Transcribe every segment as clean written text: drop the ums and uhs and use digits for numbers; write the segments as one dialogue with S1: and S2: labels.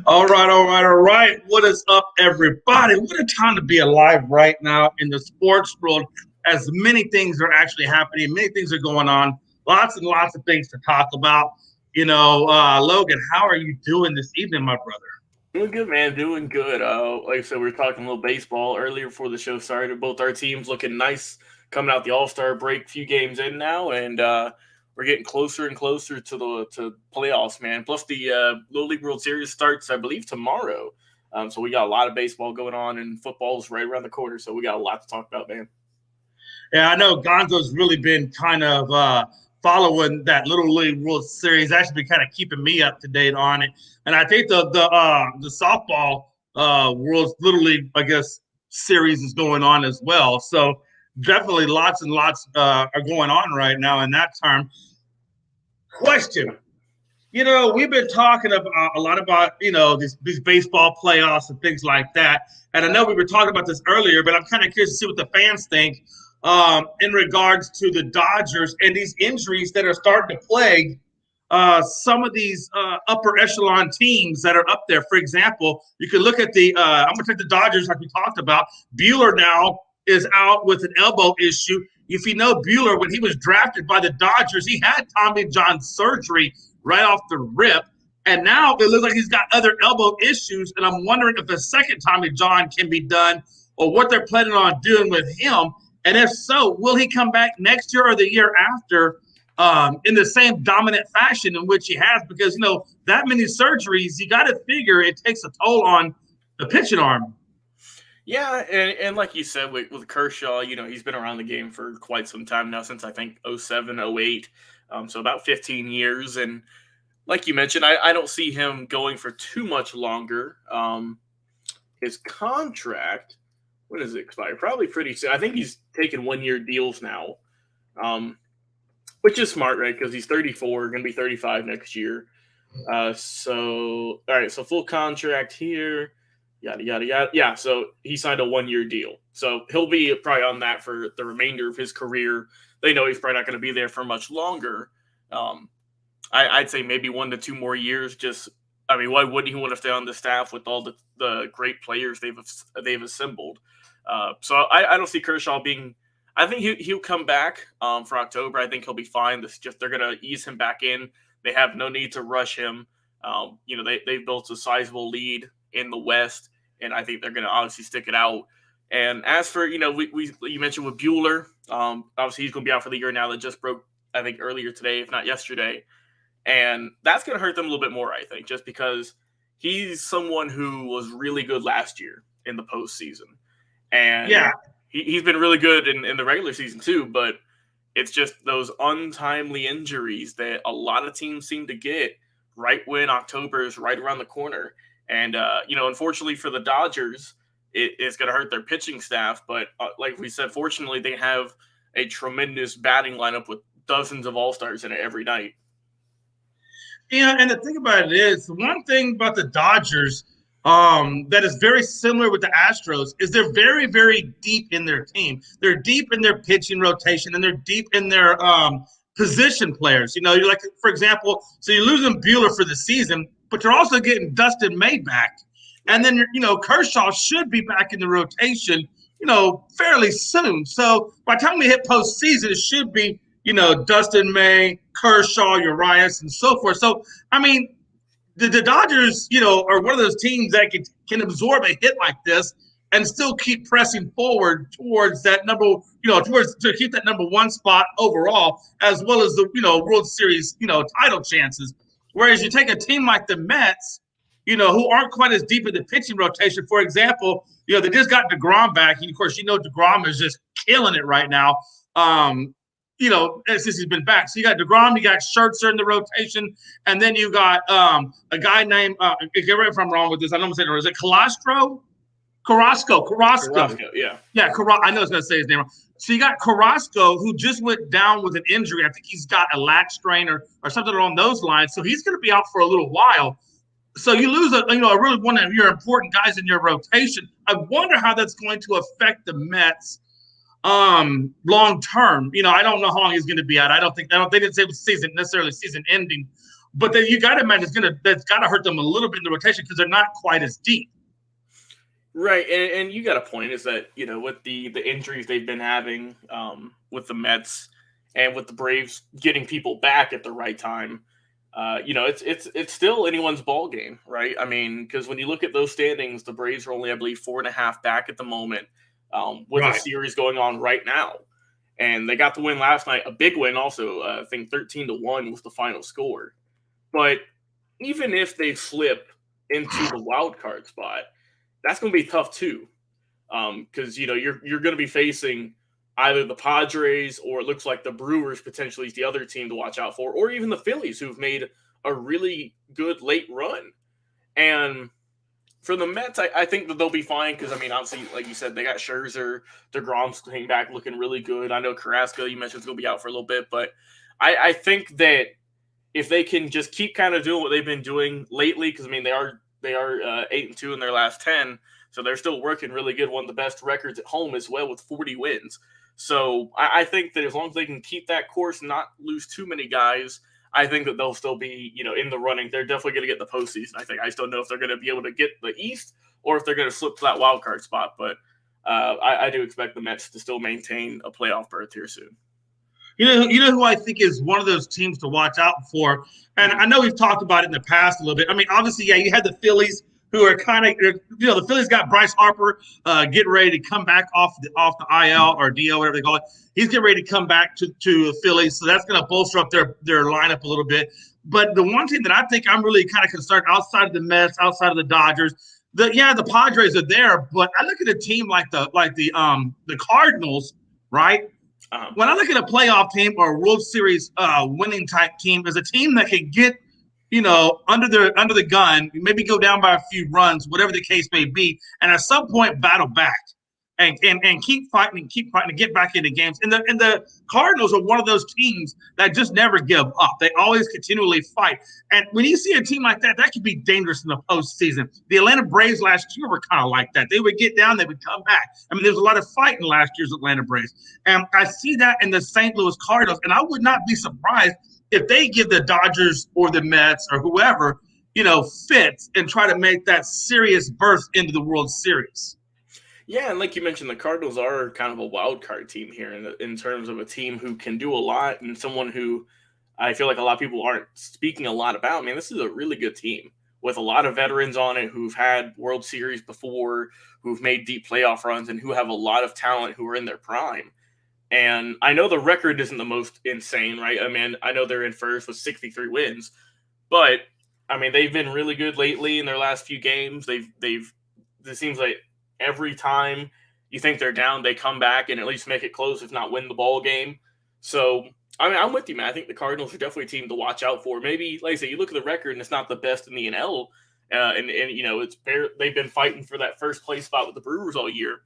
S1: All right, all right, all right. What is up, everybody? What a time to be alive right now in the sports world, as many things are actually happening, many things are going on, lots and lots of things to talk about. Logan, how are you doing this evening, my brother?
S2: Doing good, man. Doing good. Like I said, we were talking a little baseball earlier before the show started. Both our teams looking nice coming out the All Star break. Few games in now, and we're getting closer and closer to the playoffs, man. Plus, the Little League World Series starts, I believe, tomorrow. So we got a lot of baseball going on, and football's right around the corner. So we got a lot to talk about, man.
S1: Yeah, I know Gonzo's really been kind of following that Little League World Series, actually been kind of keeping me up to date on it. And I think the softball World Little League, I guess, series is going on as well. So definitely lots and lots are going on right now in that term. Question. We've been talking about a lot about, these baseball playoffs and things like that. And I know we were talking about this earlier, but I'm kind of curious to see what the fans think in regards to the Dodgers and these injuries that are starting to plague some of these upper echelon teams that are up there. For example, you can look at I'm going to take the Dodgers like we talked about. Bueller now is out with an elbow issue. If you know Bueller, when he was drafted by the Dodgers, he had Tommy John surgery right off the rip. And now it looks like he's got other elbow issues. And I'm wondering if a second Tommy John can be done or what they're planning on doing with him. And if so, will he come back next year or the year after in the same dominant fashion in which he has? Because, that many surgeries, you got to figure it takes a toll on the pitching arm.
S2: Yeah, and like you said with Kershaw, he's been around the game for quite some time now, since I think '07, '08, so about 15 years. And like you mentioned, I don't see him going for too much longer. His contract, when does it expire? Probably pretty soon. I think he's taking 1 year deals now, um, which is smart, right? Because he's 34, going to be 35 next year. All right, so full contract here, yada, yada, yada. Yeah, so he signed a 1 year deal. So he'll be probably on that for the remainder of his career. They know he's probably not going to be there for much longer. Um, I'd say maybe 1 to 2 more years. I mean, why wouldn't he want to stay on the staff with all the great players they've assembled? So I don't see Kershaw being. I think he'll come back for October. I think he'll be fine. They're going to ease him back in. They have no need to rush him. They've built a sizable lead in the West, and I think they're going to obviously stick it out. And as for you mentioned with Bueller, obviously he's going to be out for the year now. That just broke, I think, earlier today, if not yesterday. And that's going to hurt them a little bit more, I think, just because he's someone who was really good last year in the postseason. And
S1: Yeah.
S2: he's been really good in the regular season too, but it's just those untimely injuries that a lot of teams seem to get right when October is right around the corner. And, unfortunately for the Dodgers, it's going to hurt their pitching staff. But like we said, fortunately, they have a tremendous batting lineup with dozens of all-stars in it every night.
S1: Yeah, and the thing about it is, one thing about the Dodgers that is very similar with the Astros is they're very, very deep in their team. They're deep in their pitching rotation, and they're deep in their position players. You're like, for example, so you're losing Bueller for the season, but you're also getting Dustin May back. And then, Kershaw should be back in the rotation, fairly soon. So by the time we hit postseason, it should be Dustin May, Kershaw, Urias, and so forth. So, I mean, the Dodgers, are one of those teams that can absorb a hit like this and still keep pressing forward towards that to keep that number one spot overall, as well as the, World Series, title chances. Whereas you take a team like the Mets, who aren't quite as deep in the pitching rotation. For example, they just got DeGrom back. And of course, DeGrom is just killing it right now. Since he's been back. So you got DeGrom, you got Scherzer in the rotation, and then you got a guy named, get right if I'm wrong with this, I don't know if I'm saying it, is it Calastro? Carrasco.
S2: Yeah.
S1: Yeah, I know I was going to say his name wrong. So you got Carrasco, who just went down with an injury. I think he's got a lat strain or something along those lines. So he's going to be out for a little while. So you lose a really one of your important guys in your rotation. I wonder how that's going to affect the Mets long term. I don't know how long he's going to be out. They didn't say it was necessarily season ending, But then you got to imagine that's got to hurt them a little bit in the rotation because they're not quite as deep.
S2: Right, and you got a point. Is that with the injuries they've been having with the Mets and with the Braves getting people back at the right time, it's still anyone's ball game, right? I mean, because when you look at those standings, the Braves are only, I believe, 4.5 back at the moment, with a series going on right now, and they got the win last night, a big win also. I think 13-1 was the final score. But even if they slip into the wild card spot, that's going to be tough too, because you're going to be facing either the Padres, or it looks like the Brewers potentially is the other team to watch out for, or even the Phillies, who've made a really good late run. And for the Mets, I think that they'll be fine because, I mean, obviously, like you said, they got Scherzer, DeGrom's came back looking really good. I know Carrasco, you mentioned, is going to be out for a little bit, but I think that if they can just keep kind of doing what they've been doing lately, because I mean they are 8-2 in their last 10, so they're still working really good. One of the best records at home as well, with 40 wins. So I think that as long as they can keep that course, not lose too many guys, I think that they'll still be in the running. They're definitely going to get the postseason. I just don't know if they're going to be able to get the East or if they're going to slip to that wild card spot. But I do expect the Mets to still maintain a playoff berth here soon.
S1: You know who I think is one of those teams to watch out for, and I know we've talked about it in the past a little bit. I mean, obviously, yeah, you had the Phillies, who are kind of, the Phillies got Bryce Harper getting ready to come back off the IL or DL, whatever they call it. He's getting ready to come back to the Phillies, so that's going to bolster up their lineup a little bit. But the one team that I think I'm really kind of concerned, outside of the Mets, outside of the Dodgers, the Padres are there, but I look at a team like the Cardinals, right? When I look at a playoff team or a World Series winning type team, as a team that can get under the gun, maybe go down by a few runs, whatever the case may be, and at some point battle back and keep fighting to get back into games. And the Cardinals are one of those teams that just never give up. They always continually fight. And when you see a team like that, that could be dangerous in the postseason. The Atlanta Braves last year were kind of like that. They would get down, they would come back. I mean, there was a lot of fighting last year's Atlanta Braves. And I see that in the St. Louis Cardinals, and I would not be surprised if they give the Dodgers or the Mets or whoever, fits and try to make that serious berth into the World Series.
S2: Yeah, and like you mentioned, the Cardinals are kind of a wild card team here in terms of a team who can do a lot, and someone who I feel like a lot of people aren't speaking a lot about. I mean, this is a really good team with a lot of veterans on it who've had World Series before, who've made deep playoff runs, and who have a lot of talent who are in their prime. And I know the record isn't the most insane, right? I mean, I know they're in first with 63 wins, but I mean, they've been really good lately in their last few games. It seems like every time you think they're down, they come back and at least make it close, if not win the ball game. So, I mean, I'm with you, man. I think the Cardinals are definitely a team to watch out for. Maybe, like I say, you look at the record and it's not the best in the NL, and they've been fighting for that first place spot with the Brewers all year.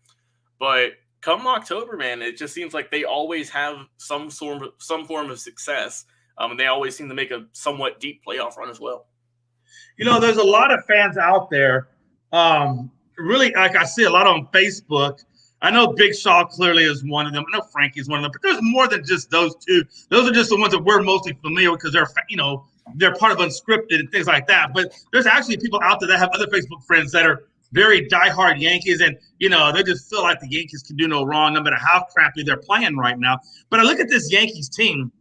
S2: But come October, man, it just seems like they always have some form of success, and they always seem to make a somewhat deep playoff run as well.
S1: There's a lot of fans out there. Really, like I see a lot on Facebook. I know Big Shaw clearly is one of them. I know Frankie's one of them, but there's more than just those two. Those are just the ones that we're mostly familiar with because they're part of Unscripted and things like that. But there's actually people out there that have other Facebook friends that are very diehard Yankees, and they just feel like the Yankees can do no wrong, no matter how crappy they're playing right now. But I look at this Yankees team,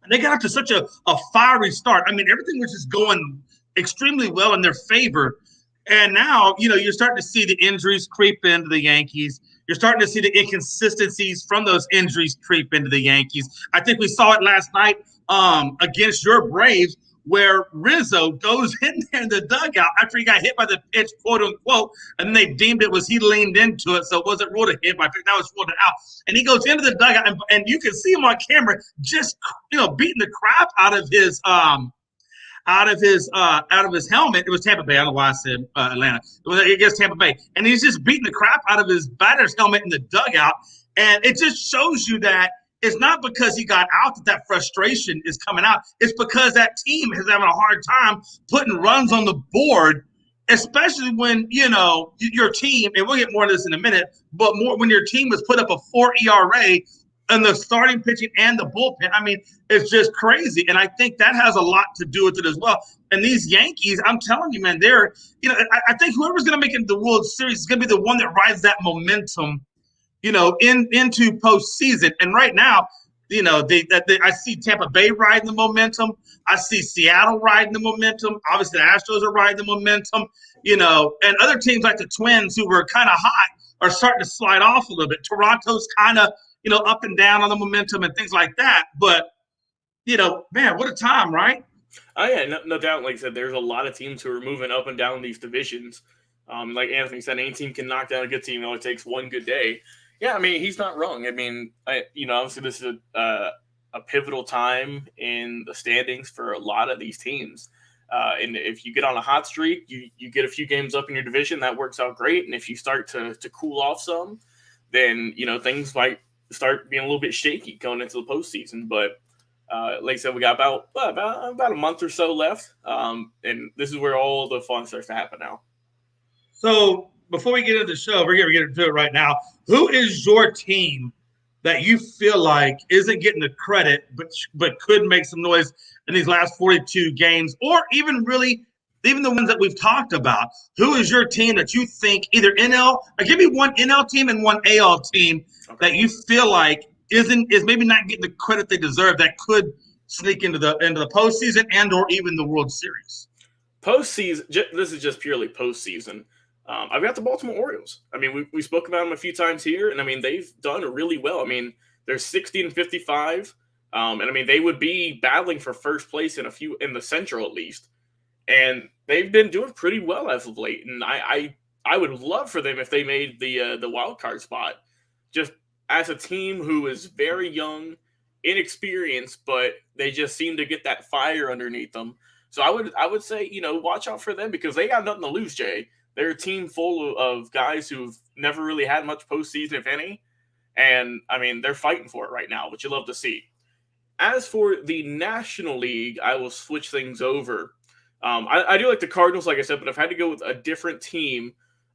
S1: and they got off to such a fiery start. I mean, everything was just going extremely well in their favor. And now, you're starting to see the injuries creep into the Yankees. You're starting to see the inconsistencies from those injuries creep into the Yankees. I think we saw it last night against your Braves, where Rizzo goes in there in the dugout after he got hit by the pitch, quote unquote, and they deemed he leaned into it, so it wasn't ruled a hit. But I think that was ruled out. And he goes into the dugout, and you can see him on camera just beating the crap out of his helmet. It was Tampa Bay. I don't know why I said Atlanta. It was against Tampa Bay, and he's just beating the crap out of his batter's helmet in the dugout. And it just shows you that it's not because he got out that frustration is coming out. It's because that team is having a hard time putting runs on the board, especially when, your team, and we'll get more of this in a minute, but more when your team has put up a 4 ERA and the starting pitching and the bullpen. I mean, it's just crazy. And I think that has a lot to do with it as well. And these Yankees, I'm telling you, man, I think whoever's going to make it to the World Series is going to be the one that rides that momentum, into postseason. And right now, I see Tampa Bay riding the momentum. I see Seattle riding the momentum. Obviously, the Astros are riding the momentum, and other teams like the Twins, who were kind of hot, are starting to slide off a little bit. Toronto's kind of, up and down on the momentum and things like that. But, man, what a time, right?
S2: Oh, yeah, no doubt. Like I said, there's a lot of teams who are moving up and down these divisions. Like Anthony said, any team can knock down a good team. It only takes one good day. Yeah, I mean, he's not wrong. I mean, obviously this is a pivotal time in the standings for a lot of these teams. And if you get on a hot streak, you get a few games up in your division, that works out great. And if you start to cool off some, then, things might start being a little bit shaky going into the postseason. But like I said, we got about a month or so left. And this is where all the fun starts to happen now.
S1: So before we get into the show, we're going to get into it right now. Who is your team that you feel like isn't getting the credit, but could make some noise in these last 42 games, or even the ones that we've talked about? Who is your team that you think either give me one NL team and one AL team that you feel like is maybe not getting the credit they deserve, that could sneak into the postseason and or even the World Series?
S2: Postseason. This is just purely postseason. I've got the Baltimore Orioles. I mean, we spoke about them a few times here, and I mean, they've done really well. I mean, they're 60-55, and I mean, they would be battling for first place in the Central at least, and they've been doing pretty well as of late. And I would love for them if they made the wild card spot, just as a team who is very young, inexperienced, but they just seem to get that fire underneath them. So I would say, watch out for them, because they got nothing to lose, Jay. They're a team full of guys who've never really had much postseason, if any. And, I mean, they're fighting for it right now, which you love to see. As for the National League, I will switch things over. I do like the Cardinals, like I said, but if I had to go with a different team,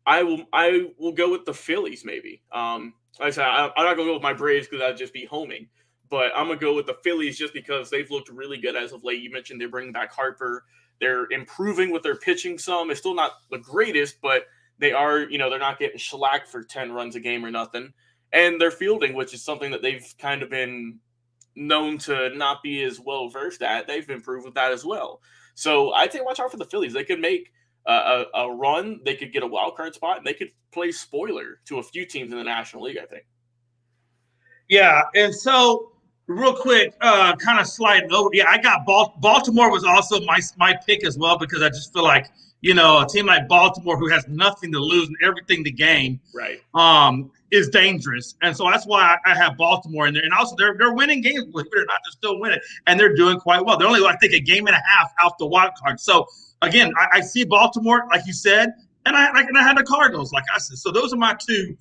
S2: I will go with the Phillies, maybe. Like I said, I'm not going to go with my Braves because that'd just be homing. But I'm going to go with the Phillies just because they've looked really good as of late. You mentioned they're bringing back Harper. They're improving with their pitching some. It's still not the greatest, but they are, they're not getting shellacked for 10 runs a game or nothing. And they're fielding, which is something that they've kind of been known to not be as well versed at. They've improved with that as well. So I'd say watch out for the Phillies. They could make a run. They could get a wild card spot, and they could play spoiler to a few teams in the National League, I think.
S1: Yeah, and so real quick, kind of sliding over. Yeah, I got Baltimore was also my pick as well, because I just feel like, a team like Baltimore, who has nothing to lose and everything to gain,
S2: right,
S1: is dangerous. And so that's why I have Baltimore in there. And also they're winning games, believe it or not, they're still winning, and they're doing quite well. They're only, I think, a game and a half out the wild card. So again, I see Baltimore, like you said, and I had the Cardinals, like I said. So those are my two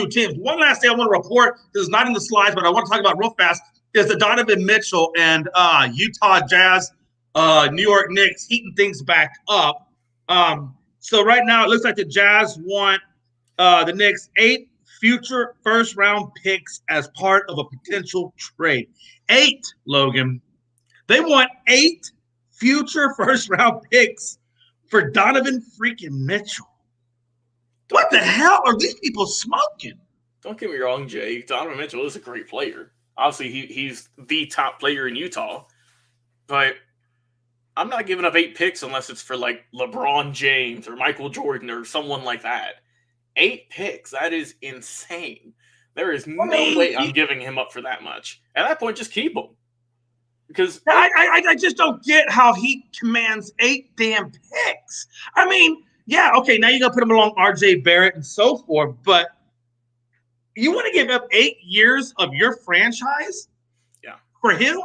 S1: teams. One last thing I want to report, this is not in the slides, but I want to talk about real fast, is the Donovan Mitchell and Utah Jazz, New York Knicks heating things back up. So right now it looks like the Jazz want the Knicks 8 future first-round picks as part of a potential trade. 8, Logan. They want 8 future first-round picks for Donovan freaking Mitchell. What the hell are these people smoking?
S2: Don't get me wrong, Jay. Donovan Mitchell is a great player. Obviously, he's the top player in Utah. But I'm not giving up 8 picks unless it's for, like, LeBron James or Michael Jordan or someone like that. 8 picks, that is insane. There is no way I'm giving him up for that much. At that point, just keep him. Because
S1: I just don't get how he commands 8 damn picks. I mean, yeah, okay, now you're going to put him along RJ Barrett and so forth, but you want to give up 8 years of your franchise for him?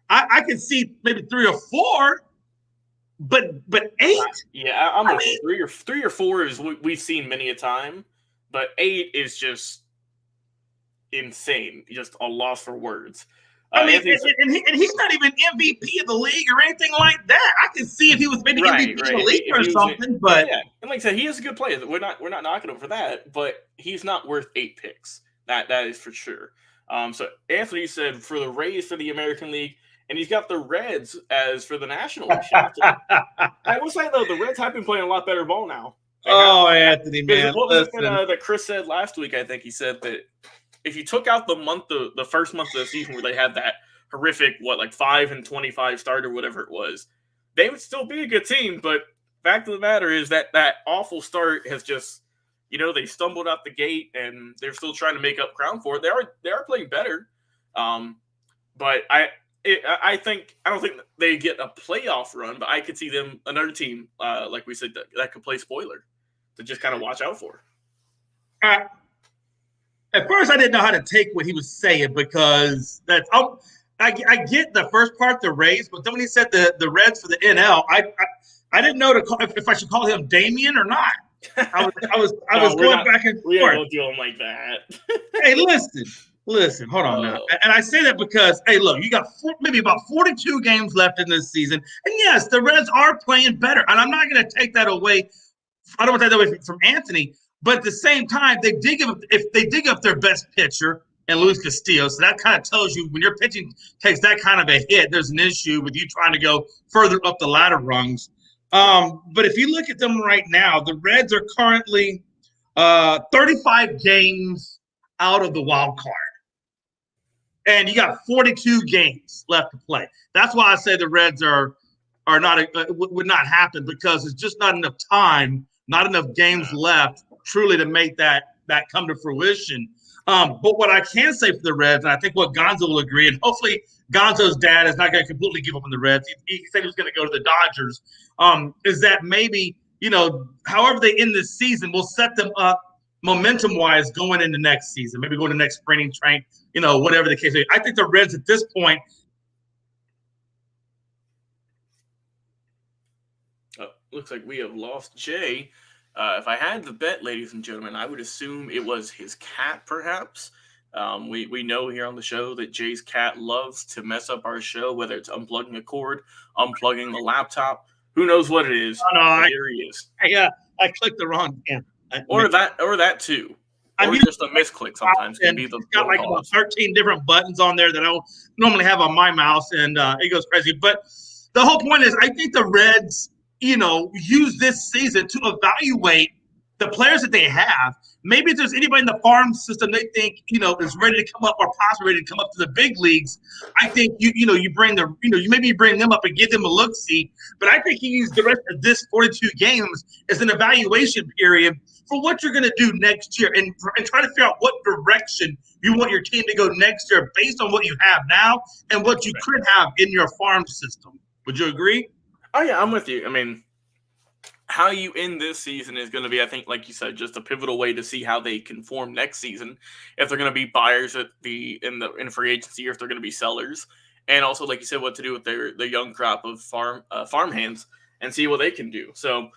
S1: I could see maybe 3 or 4, but 8?
S2: Yeah, I'm with 3 or 4 is we've seen many a time, but 8 is just insane. Just a loss for words.
S1: I mean, and he's not even MVP of the league or anything like that. I can see if he was maybe MVP of the league or something, but
S2: yeah. And like I said, he is a good player. We're not knocking him for that, but he's not worth 8 picks. That is for sure. So Anthony said for the Rays for the American League, and he's got the Reds as for the National League. Shout out to them. I will say though, the Reds have been playing a lot better ball now.
S1: Oh, Anthony, man,
S2: what was it that Chris said last week? I think he said that if you took out the first month of the season where they had that horrific 5-25 start or whatever it was, they would still be a good team. But fact of the matter is that awful start has just, they stumbled out the gate and they're still trying to make up ground for it. They are playing better, but I don't think they get a playoff run, but I could see them, another team, like we said, that could play spoiler to just kind of watch out for.
S1: At first, I didn't know how to take what he was saying because I get the first part, the Rays, but then when he said the Reds for the NL, I didn't know if I should call him Damien or not. I was going back and forth.
S2: We don't do him like that.
S1: Hey, listen, hold on now. And I say that because, hey, look, you got maybe about 42 games left in this season. And yes, the Reds are playing better. And I'm not going to take that away. I don't want to take that away from Anthony. But at the same time, if they dig up their best pitcher and lose Castillo, so that kind of tells you when your pitching takes that kind of a hit, there's an issue with you trying to go further up the ladder rungs. But if you look at them right now, the Reds are currently 35 games out of the wild card. And you got 42 games left to play. That's why I say the Reds would not happen, because it's just not enough time, not enough games left truly to make that come to fruition. But what I can say for the Reds, and I think what Gonzo will agree, and hopefully Gonzo's dad is not going to completely give up on the Reds. He said he was going to go to the Dodgers. Is that maybe, however they end this season, will set them up momentum-wise going into next season, maybe going to next spring training, whatever the case is. I think the Reds at this point.
S2: Looks like we have lost Jay. If I had to bet, ladies and gentlemen, I would assume it was his cat, perhaps. We know here on the show that Jay's cat loves to mess up our show, whether it's unplugging a cord, unplugging the laptop. Who knows what it is?
S1: Oh, no,
S2: here he is.
S1: I clicked the wrong camera.
S2: Or that too. Or just a misclick sometimes can be the
S1: got like about 13 different buttons on there that I don't normally have on my mouse, and it goes crazy. But the whole point is, I think the Reds, use this season to evaluate the players that they have. Maybe if there's anybody in the farm system they think, is ready to come up or possibly ready to come up to the big leagues, I think you bring maybe you bring them up and give them a look-see. But I think you use the rest of this 42 games as an evaluation period for what you're going to do next year and try to figure out what direction you want your team to go next year based on what you have now and what you could have in your farm system. Would you agree?
S2: Oh, yeah, I'm with you. I mean, how you end this season is going to be, I think, like you said, just a pivotal way to see how they can form next season. If they're going to be buyers in free agency, or if they're going to be sellers, and also, like you said, what to do with their young crop of farm hands and see what they can do. So,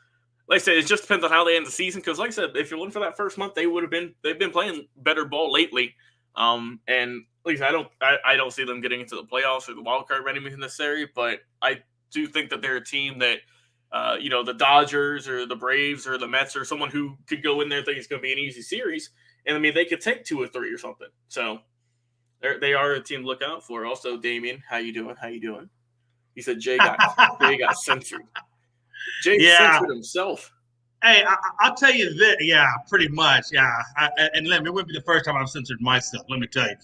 S2: like I said, it just depends on how they end the season. Because, like I said, if you're looking for that first month, they've been playing better ball lately. And at least I don't see them getting into the playoffs or the wild card or anything necessary. But I do think that they're a team that, the Dodgers or the Braves or the Mets or someone who could go in there and think it's going to be an easy series. And, I mean, they could take 2 or 3 or something. So they are a team to look out for. Also, Damien, how you doing? He said Jay got censored. Jay censored himself.
S1: Hey, I'll tell you this. Yeah, pretty much. Yeah. And it wouldn't be the first time I've censored myself, let me tell you.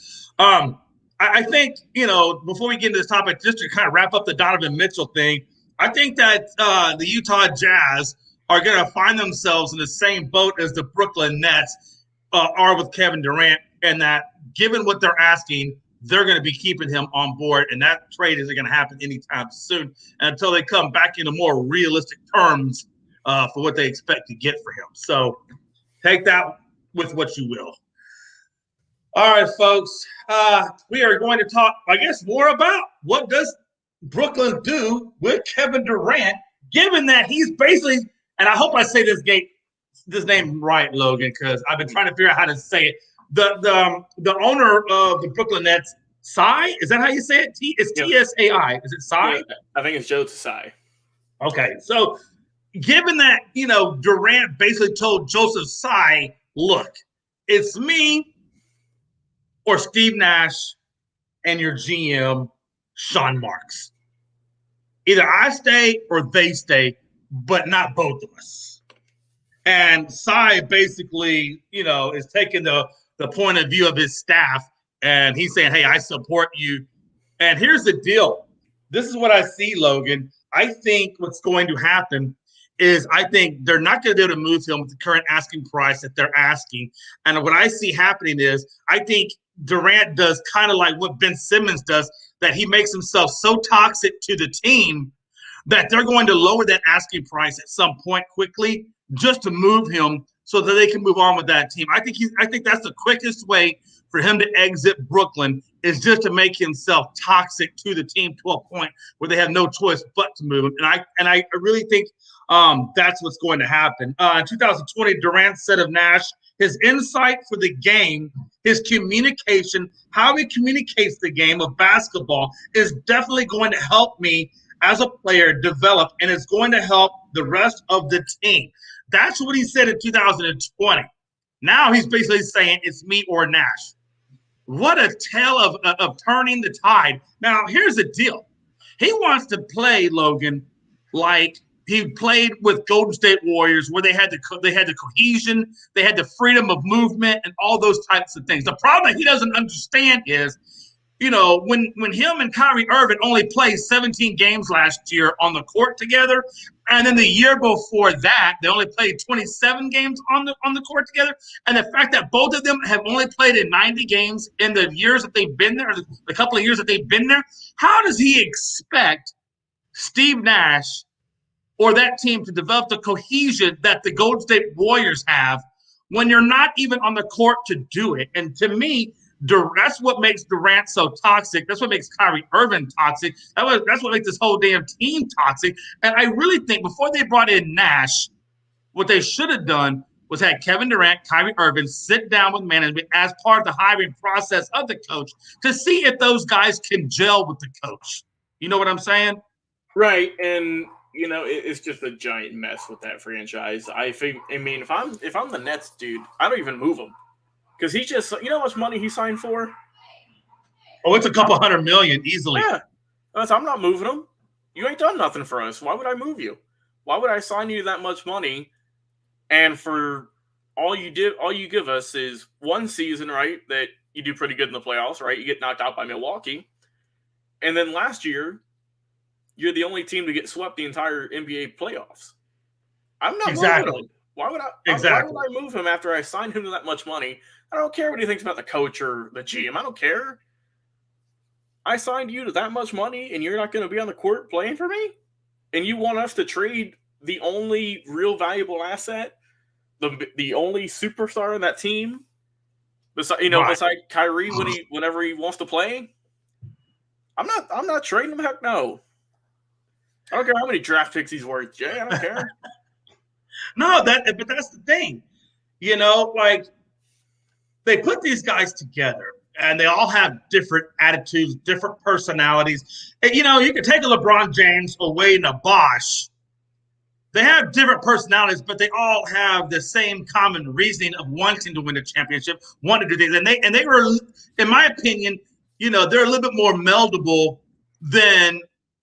S1: I think, before we get into this topic, just to kind of wrap up the Donovan Mitchell thing, I think that the Utah Jazz are going to find themselves in the same boat as the Brooklyn Nets are with Kevin Durant, and that given what they're asking, they're going to be keeping him on board, and that trade isn't going to happen anytime soon until they come back into more realistic terms for what they expect to get for him. So take that with what you will. All right, folks, we are going to talk, I guess, more about what does Brooklyn do with Kevin Durant, given that he's basically, and I hope I say this name right, Logan, because I've been trying to figure out how to say it. The owner of the Brooklyn Nets, Tsai, is that how you say it? It's Tsai. Is it Tsai?
S2: Yeah, I think it's Joe Tsai.
S1: Okay, so given that Durant basically told Joseph Tsai, "Look, it's me or Steve Nash and your GM, Sean Marks. Either I stay or they stay, but not both of us. And Cy basically, is taking the point of view of his staff, and he's saying, hey, I support you. And here's the deal. This is what I see, Logan. I think what's going to happen is I think they're not going to be able to move him with the current asking price that they're asking. And what I see happening is I think Durant does kind of like what Ben Simmons does, that he makes himself so toxic to the team that they're going to lower that asking price at some point quickly just to move him so that they can move on with that team. I think that's the quickest way for him to exit Brooklyn, is just to make himself toxic to the team to a point where they have no choice but to move him. And I really think that's what's going to happen. In 2020, Durant said of Nash, his insight for the game, his communication, how he communicates the game of basketball is definitely going to help me as a player develop, and it's going to help the rest of the team. That's what he said in 2020. Now he's basically saying it's me or Nash. What a tale of turning the tide. Now, here's the deal. He wants to play, Logan, like he played with Golden State Warriors, where they had the cohesion, they had the freedom of movement, and all those types of things. The problem that he doesn't understand is, when him and Kyrie Irving only played 17 games last year on the court together, and then the year before that, they only played 27 games on the court together, and the fact that both of them have only played in 90 games in the years that they've been there, the couple of years that they've been there, how does he expect Steve Nash or that team to develop the cohesion that the Golden State Warriors have when you're not even on the court to do it? And to me, that's what makes Durant so toxic. That's what makes Kyrie Irving toxic. That's what makes this whole damn team toxic. And I really think before they brought in Nash, what they should have done was had Kevin Durant, Kyrie Irving sit down with management as part of the hiring process of the coach to see if those guys can gel with the coach. You know what I'm saying?
S2: Right. And it's just a giant mess with that franchise. If I'm the Nets, dude, I don't even move him. Because he's just, how much money he signed for?
S1: Oh, it's a couple $100 million easily.
S2: Yeah. I'm not moving him. You ain't done nothing for us. Why would I move you? Why would I sign you that much money? And for all you give us is one season, right? That you do pretty good in the playoffs, right? You get knocked out by Milwaukee. And then last year, you're the only team to get swept the entire NBA playoffs. I'm not moving him. Why would I move him after I signed him to that much money? I don't care what he thinks about the coach or the GM. I don't care. I signed you to that much money, and you're not going to be on the court playing for me? And you want us to trade the only real valuable asset, the only superstar in that team, beside Kyrie whenever he wants to play? I'm not trading him. Heck no. I don't care how many draft picks he's worth, Jay. I don't care.
S1: No, but that's the thing. They put these guys together, and they all have different attitudes, different personalities. And, you can take a LeBron James or Wade and a Bosh. They have different personalities, but they all have the same common reasoning of wanting to win a championship, wanting to do things. And they were, in my opinion, they're a little bit more meldable than,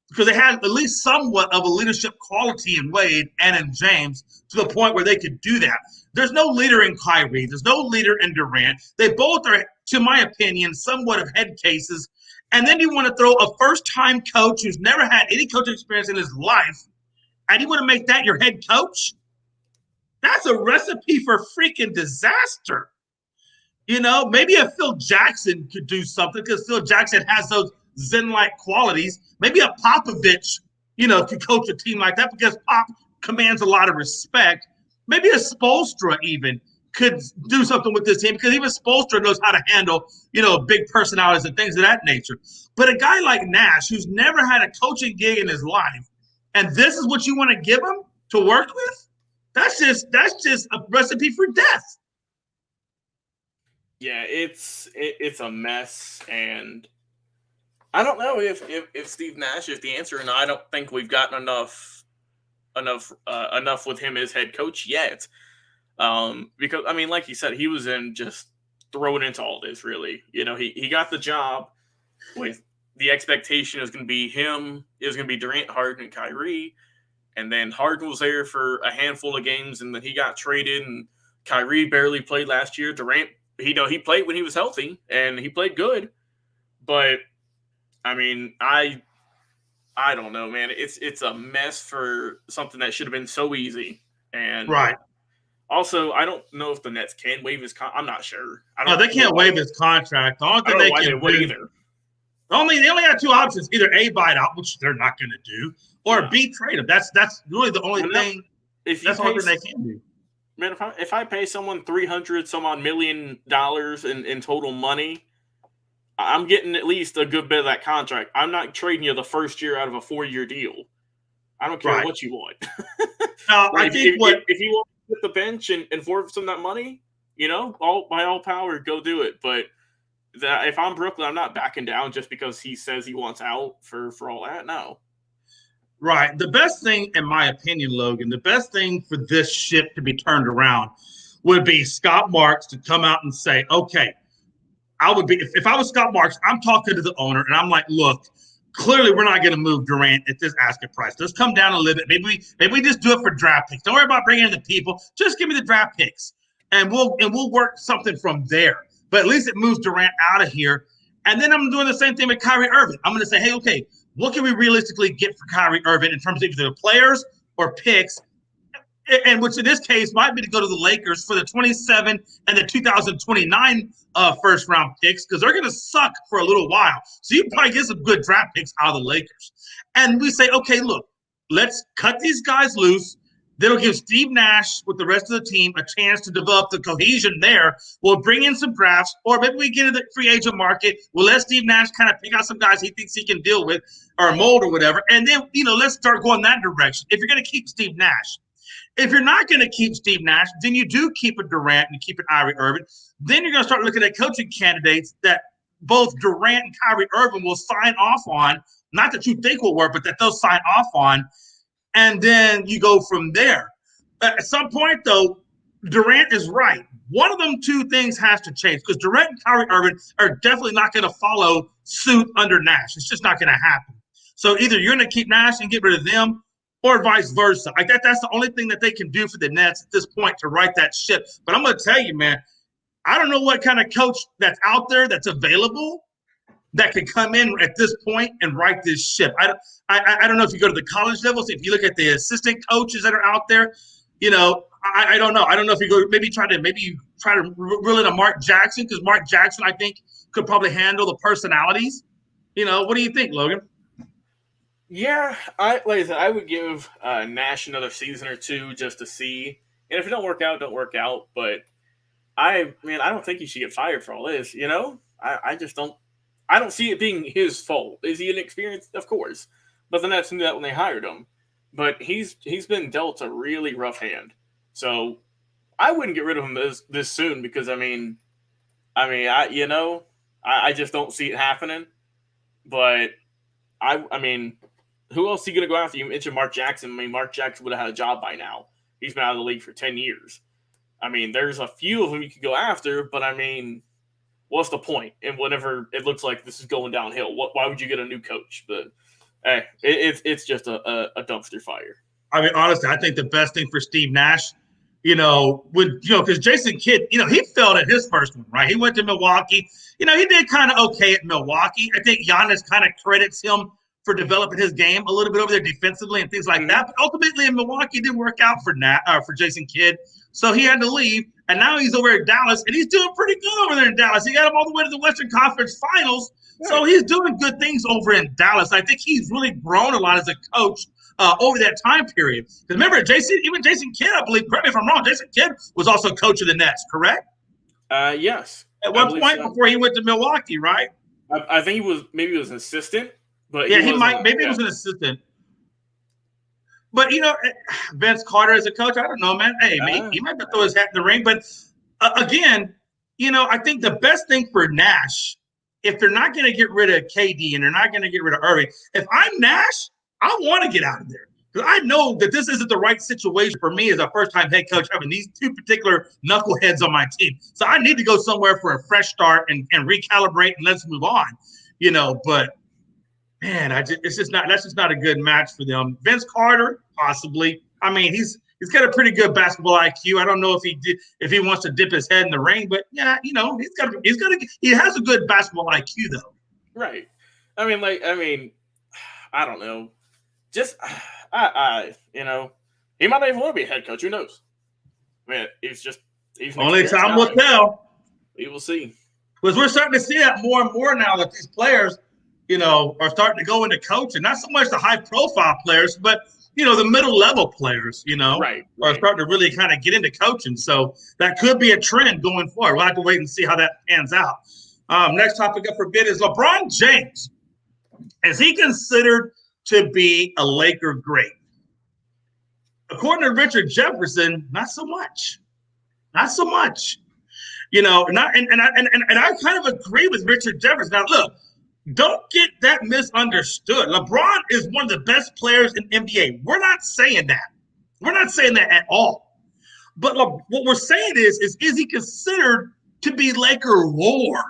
S1: because they had at least somewhat of a leadership quality in Wade and in James to the point where they could do that. There's no leader in Kyrie. There's no leader in Durant. They both are, to my opinion, somewhat of head cases. And then you want to throw a first-time coach who's never had any coaching experience in his life, and you want to make that your head coach? That's a recipe for freaking disaster. Maybe if Phil Jackson could do something, because Phil Jackson has those Zen-like qualities. Maybe a Popovich, could coach a team like that, because Pop commands a lot of respect. Maybe a Spoelstra even could do something with this team, because even Spoelstra knows how to handle, big personalities and things of that nature. But a guy like Nash, who's never had a coaching gig in his life, and this is what you want to give him to work with, that's just a recipe for death.
S2: Yeah, it's a mess, and I don't know if Steve Nash is the answer, and I don't think we've gotten enough with him as head coach yet. Because like you said, he was in just thrown into all this, really. He got the job with the expectation it was going to be him, it was going to be Durant, Harden, and Kyrie. And then Harden was there for a handful of games, and then he got traded, and Kyrie barely played last year. Durant, he played when he was healthy, and he played good. But, I mean, I don't know, man. It's a mess for something that should have been so easy. And
S1: right.
S2: Also, I don't know if the Nets can waive his contract. I'm not sure.
S1: No, they can't waive his contract. The only thing they can do
S2: either.
S1: They only have two options: either A, buy it out, which they're not going to do, or B, trade him. That's really the only thing. That's the only thing they can do.
S2: Man, if I pay someone $300 million in total money, I'm getting at least a good bit of that contract. I'm not trading you the first year out of a 4-year deal. I don't care what you want.
S1: I think
S2: if you want to hit the bench and forfeit some of that money, by all power, go do it. But if I'm Brooklyn, I'm not backing down just because he says he wants out for all that. No.
S1: Right. The best thing, in my opinion, Logan, the best thing for this ship to be turned around would be Scott Marks to come out and say, okay, I would be, if I was Scott Marks, I'm talking to the owner and I'm like, look, clearly we're not going to move Durant at this asking price. Let's come down a little bit. Maybe we just do it for draft picks. Don't worry about bringing in the people. Just give me the draft picks and we'll work something from there. But at least it moves Durant out of here. And then I'm doing the same thing with Kyrie Irving. I'm going to say, hey, okay, what can we realistically get for Kyrie Irving in terms of either players or picks? And which in this case might be to go to the Lakers for the 27 and the 2029 first round picks, because they're going to suck for a little while. So you probably get some good draft picks out of the Lakers. And we say, okay, look, let's cut these guys loose. That'll give Steve Nash with the rest of the team a chance to develop the cohesion there. We'll bring in some drafts, or maybe we get in the free agent market. We'll let Steve Nash kind of pick out some guys he thinks he can deal with or mold or whatever. And then, let's start going that direction. If you're going to keep Steve Nash. If you're not going to keep Steve Nash, then you do keep a Durant and keep an Kyrie Irving. Then you're going to start looking at coaching candidates that both Durant and Kyrie Irving will sign off on. Not that you think will work, but that they'll sign off on. And then you go from there. At some point, though, Durant is right. One of them two things has to change, because Durant and Kyrie Irving are definitely not going to follow suit under Nash. It's just not going to happen. So either you're going to keep Nash and get rid of them, or vice versa. That's the only thing that they can do for the Nets at this point to right that ship. But I'm going to tell you, man, I don't know what kind of coach that's out there that's available that could come in at this point and right this ship. I don't know if you go to the college levels, if you look at the assistant coaches that are out there, I don't know. I don't know if you go maybe try to reel in a Mark Jackson, because Mark Jackson, I think, could probably handle the personalities. What do you think, Logan?
S2: Yeah, like I said, I would give Nash another season or two just to see. And if it don't work out, don't work out. But I don't think he should get fired for all this. I just don't. I don't see it being his fault. Is he inexperienced? Of course. But the Nets knew that when they hired him. But he's been dealt a really rough hand. So I wouldn't get rid of him this soon, because I just don't see it happening. But I mean, who else is he going to go after? You mentioned Mark Jackson. Mark Jackson would have had a job by now. He's been out of the league for 10 years. There's a few of them you could go after, but what's the point? And whenever it looks like this is going downhill, why would you get a new coach? But hey, it's just a dumpster fire.
S1: Honestly, I think the best thing for Steve Nash, because Jason Kidd, he failed at his first one, right? He went to Milwaukee. He did kind of okay at Milwaukee. I think Giannis kind of credits him for developing his game a little bit over there defensively and things like that. But ultimately in Milwaukee, it didn't work out for Jason Kidd. So he had to leave. And now he's over at Dallas, and he's doing pretty good over there in Dallas. He got him all the way to the Western Conference Finals. Right. So he's doing good things over in Dallas. I think he's really grown a lot as a coach over that time period. Because remember, Jason Kidd, I believe, correct me if I'm wrong, Jason Kidd was also coach of the Nets, correct?
S2: Yes.
S1: At one point before he went to Milwaukee, right?
S2: I think he was an assistant. But
S1: yeah, he was an assistant. But, Vince Carter as a coach, I don't know, man. Hey, he might have throw his hat in the ring. But, again, I think the best thing for Nash, if they're not going to get rid of KD and they're not going to get rid of Irving, if I'm Nash, I want to get out of there. Because I know that this isn't the right situation for me as a first-time head coach having these two particular knuckleheads on my team. So I need to go somewhere for a fresh start and recalibrate and let's move on. But man, it's just not. That's just not a good match for them. Vince Carter, possibly. I mean, he's got a pretty good basketball IQ. I don't know if he wants to dip his head in the ring, but yeah, he has a good basketball IQ though.
S2: Right. I mean, I don't know. Just he might not even want to be a head coach. Who knows? I mean, he's
S1: only time will tell.
S2: We will see.
S1: Because we're starting to see that more and more now that these players, are starting to go into coaching. Not so much the high-profile players, but the middle-level players,
S2: right.
S1: are starting to really kind of get into coaching. So that could be a trend going forward. We'll have to wait and see how that pans out. Next topic up for bid is LeBron James. Is he considered to be a Laker great? According to Richard Jefferson, not so much. Not so much. And I kind of agree with Richard Jefferson. Now, look, don't get that misunderstood. LeBron is one of the best players in NBA. We're not saying that. We're not saying that at all. But what we're saying is he considered to be Laker lore?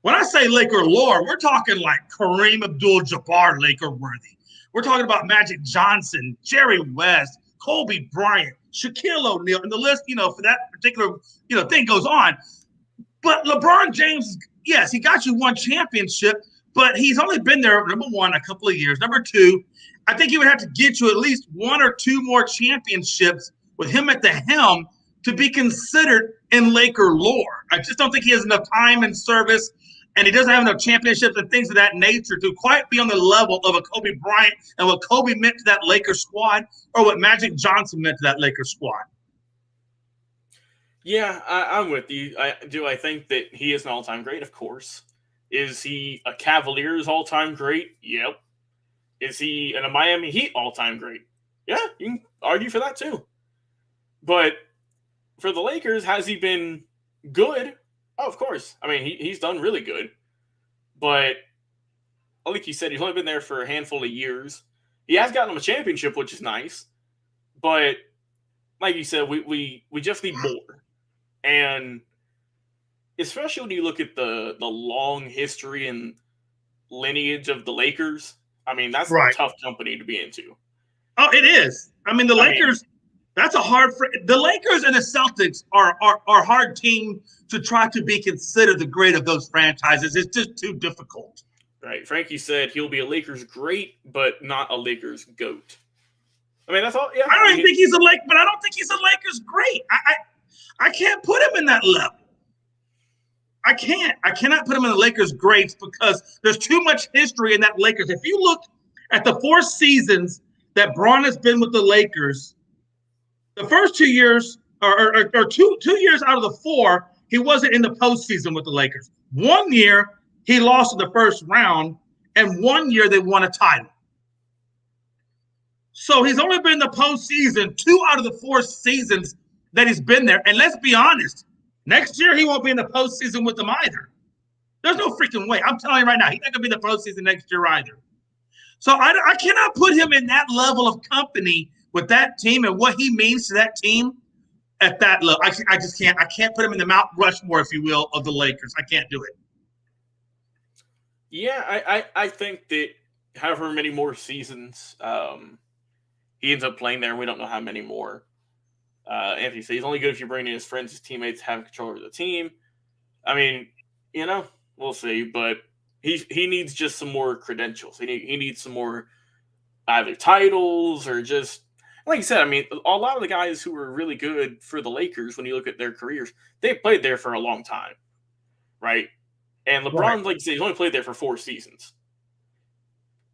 S1: When I say Laker lore, we're talking like Kareem Abdul-Jabbar Laker worthy. We're talking about Magic Johnson, Jerry West, Kobe Bryant, Shaquille O'Neal, and the list, for that particular, thing goes on. But LeBron James, yes, he got you one championship, but he's only been there, number one, a couple of years. Number two, I think he would have to get you at least one or two more championships with him at the helm to be considered in Laker lore. I just don't think he has enough time and service, and he doesn't have enough championships and things of that nature to quite be on the level of a Kobe Bryant and what Kobe meant to that Lakers squad or what Magic Johnson meant to that Lakers squad.
S2: Yeah, I'm with you. I think that he is an all-time great? Of course. Is he a Cavaliers all-time great? Yep. Is he a Miami Heat all-time great? Yeah, you can argue for that too. But for the Lakers, has he been good? Oh, of course. I mean, he's done really good. But like you said, he's only been there for a handful of years. He has gotten him a championship, which is nice. But like you said, we just need more. And especially when you look at the long history and lineage of the Lakers, I mean, that's a tough company to be into.
S1: Oh, it is. I mean, the Lakers, that's a hard – the Lakers and the Celtics are a hard team to try to be considered the great of those franchises. It's just too difficult.
S2: Right. Frankie said he'll be a Lakers great, but not a Lakers GOAT. I mean, that's all. Yeah.
S1: I don't think he's a Lakers, but I don't think he's a Lakers great. I can't put him in that level. I can't. I cannot put him in the Lakers greats because there's too much history in that Lakers. If you look at the 4 seasons that Braun has been with the Lakers, the first 2 years or two years out of the 4, he wasn't in the postseason with the Lakers. 1 year he lost in the first round, and 1 year they won a title. So he's only been in the postseason 2 out of the 4 seasons that he's been there. And let's be honest, next year he won't be in the postseason with them either. There's no freaking way. I'm telling you right now, he's not going to be in the postseason next year either. So I cannot put him in that level of company with that team and what he means to that team at that level. I just can't. I can't put him in the Mount Rushmore, if you will, of the Lakers. I can't do it.
S2: Yeah, I think that however many more seasons he ends up playing there, and we don't know how many more. Anthony said he's only good if you bring in his friends, his teammates, have control of the team. I mean, we'll see, but he needs just some more credentials. He needs some more either titles or just, like you said, I mean, a lot of the guys who were really good for the Lakers, when you look at their careers, they played there for a long time, right? And LeBron, like you said, he's only played there for 4 seasons.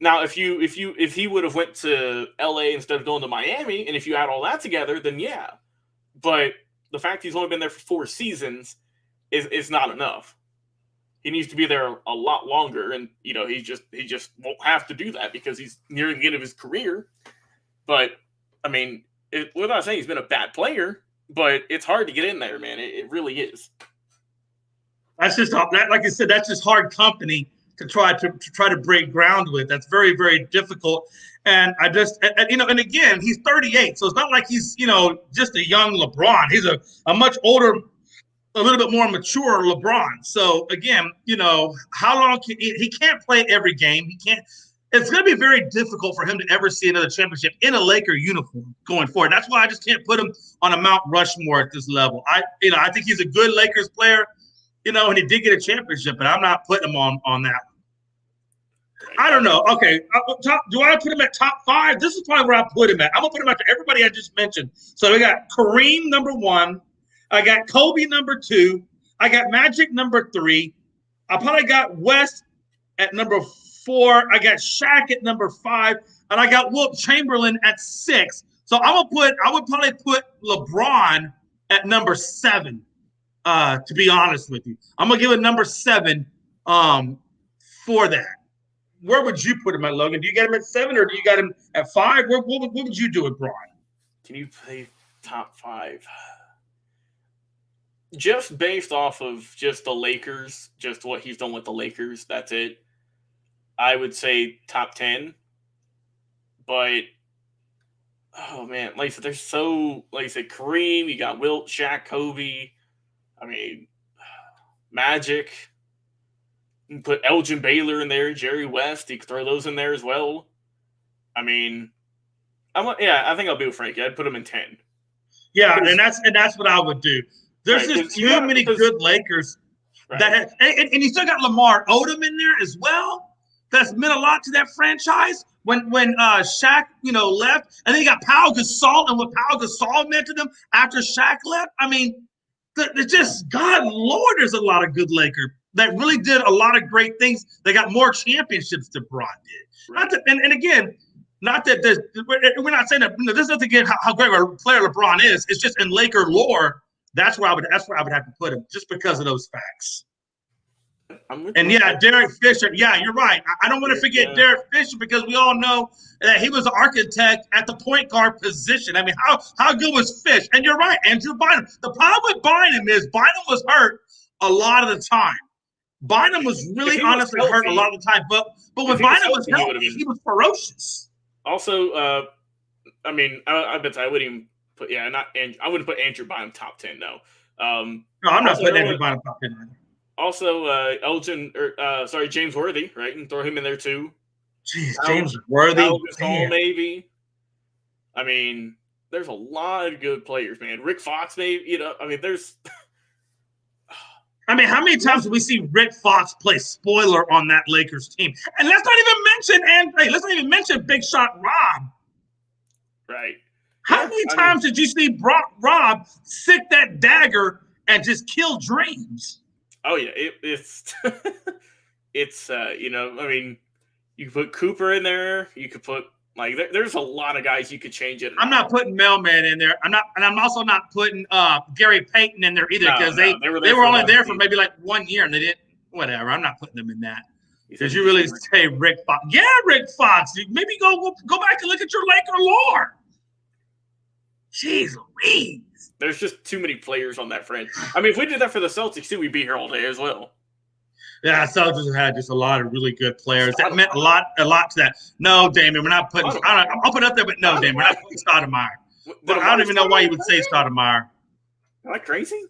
S2: Now, if he would have went to LA instead of going to Miami, and if you add all that together, then yeah. But the fact he's only been there for 4 seasons is not enough. He needs to be there a lot longer, and he just won't have to do that because he's nearing the end of his career. But I mean, we're not saying he's been a bad player, but it's hard to get in there, man. It really is.
S1: That's just like I said. That's just hard company to try to break ground with. That's very, very difficult. And I just, and again, he's 38, so it's not like he's, just a young LeBron. He's a much older, a little bit more mature LeBron. So again, how long he can't play every game. He can't. It's going to be very difficult for him to ever see another championship in a Laker uniform going forward. That's why I just can't put him on a Mount Rushmore at this level. I think he's a good Lakers player, and he did get a championship, but I'm not putting him on that one. I don't know. Okay, do I put him at top 5? This is probably where I put him at. I'm gonna put him after everybody I just mentioned. So we got Kareem number 1. I got Kobe number 2. I got Magic number 3. I probably got West at number 4. I got Shaq at number 5, and I got Wilt Chamberlain at 6. So I would probably put LeBron at number 7. To be honest with you, I'm gonna give it number 7 for that. Where would you put him at, Logan? Do you get him at 7 or do you got him at 5? What would you do with Braun?
S2: Can you play top 5? Just based off of just the Lakers, just what he's done with the Lakers, that's it. I would say top 10. But, oh man, like I said, there's like I said, Kareem, you got Wilt, Shaq, Kobe. I mean, Magic. You can put Elgin Baylor in there, Jerry West. You could throw those in there as well. I mean, I think I'll be with Frankie. I'd put him in 10.
S1: Yeah, and that's what I would do. There's just too many good Lakers that and you still got Lamar Odom in there as well. That's meant a lot to that franchise when Shaq left, and then you got Pau Gasol and what Pau Gasol meant to them after Shaq left. I mean, it's just God Lord, there's a lot of good Lakers that really did a lot of great things. They got more championships than Bron did. Right. Again, not that we're not saying that there's nothing against how great a player LeBron is. It's just in Laker lore. That's where I would have to put him, just because of those facts. Derek Fisher. Yeah, you're right. I don't want to forget Derek Fisher, because we all know that he was the architect at the point guard position. I mean, how good was Fish? And you're right, Andrew Bynum. The problem with Bynum is Bynum was hurt a lot of the time. Bynum was really honestly hurt a lot of the time, but when Bynum was healthy, he was ferocious.
S2: Also, I mean, I bet I wouldn't even put I wouldn't put Andrew Bynum top 10 though.
S1: No, I'm not putting Andrew Bynum top 10 either.
S2: Also, James Worthy, right? And throw him in there too.
S1: Jeez, James Worthy,
S2: maybe. I mean, there's a lot of good players, man. Rick Fox, maybe. I mean, there's.
S1: I mean, how many times do we see Rick Fox play spoiler on that Lakers team? And let's not even mention Big Shot Rob.
S2: Right.
S1: How many times did you see Rob sick that dagger and just kill dreams?
S2: Oh yeah, it's I mean, you could put Cooper in there. You could put there's a lot of guys you could change it.
S1: I'm not putting Mailman in there. I'm also not putting Gary Payton in there either, because they were only there for maybe like 1 year and they didn't. Whatever. I'm not putting them in that. Did you really say Rick Fox? Yeah, Rick Fox. Maybe go back and look at your Laker lore. Jeez Louise.
S2: There's just too many players on that franchise. I mean, if we did that for the Celtics too, we'd be here all day as well.
S1: Yeah, Celtics had just a lot of really good players. That meant a lot to that. No, Damon, we're not putting. I'll put it up there, but no, Damon, we're not putting Stoudemire. But I don't even know why you would say Stoudemire.
S2: Am I crazy?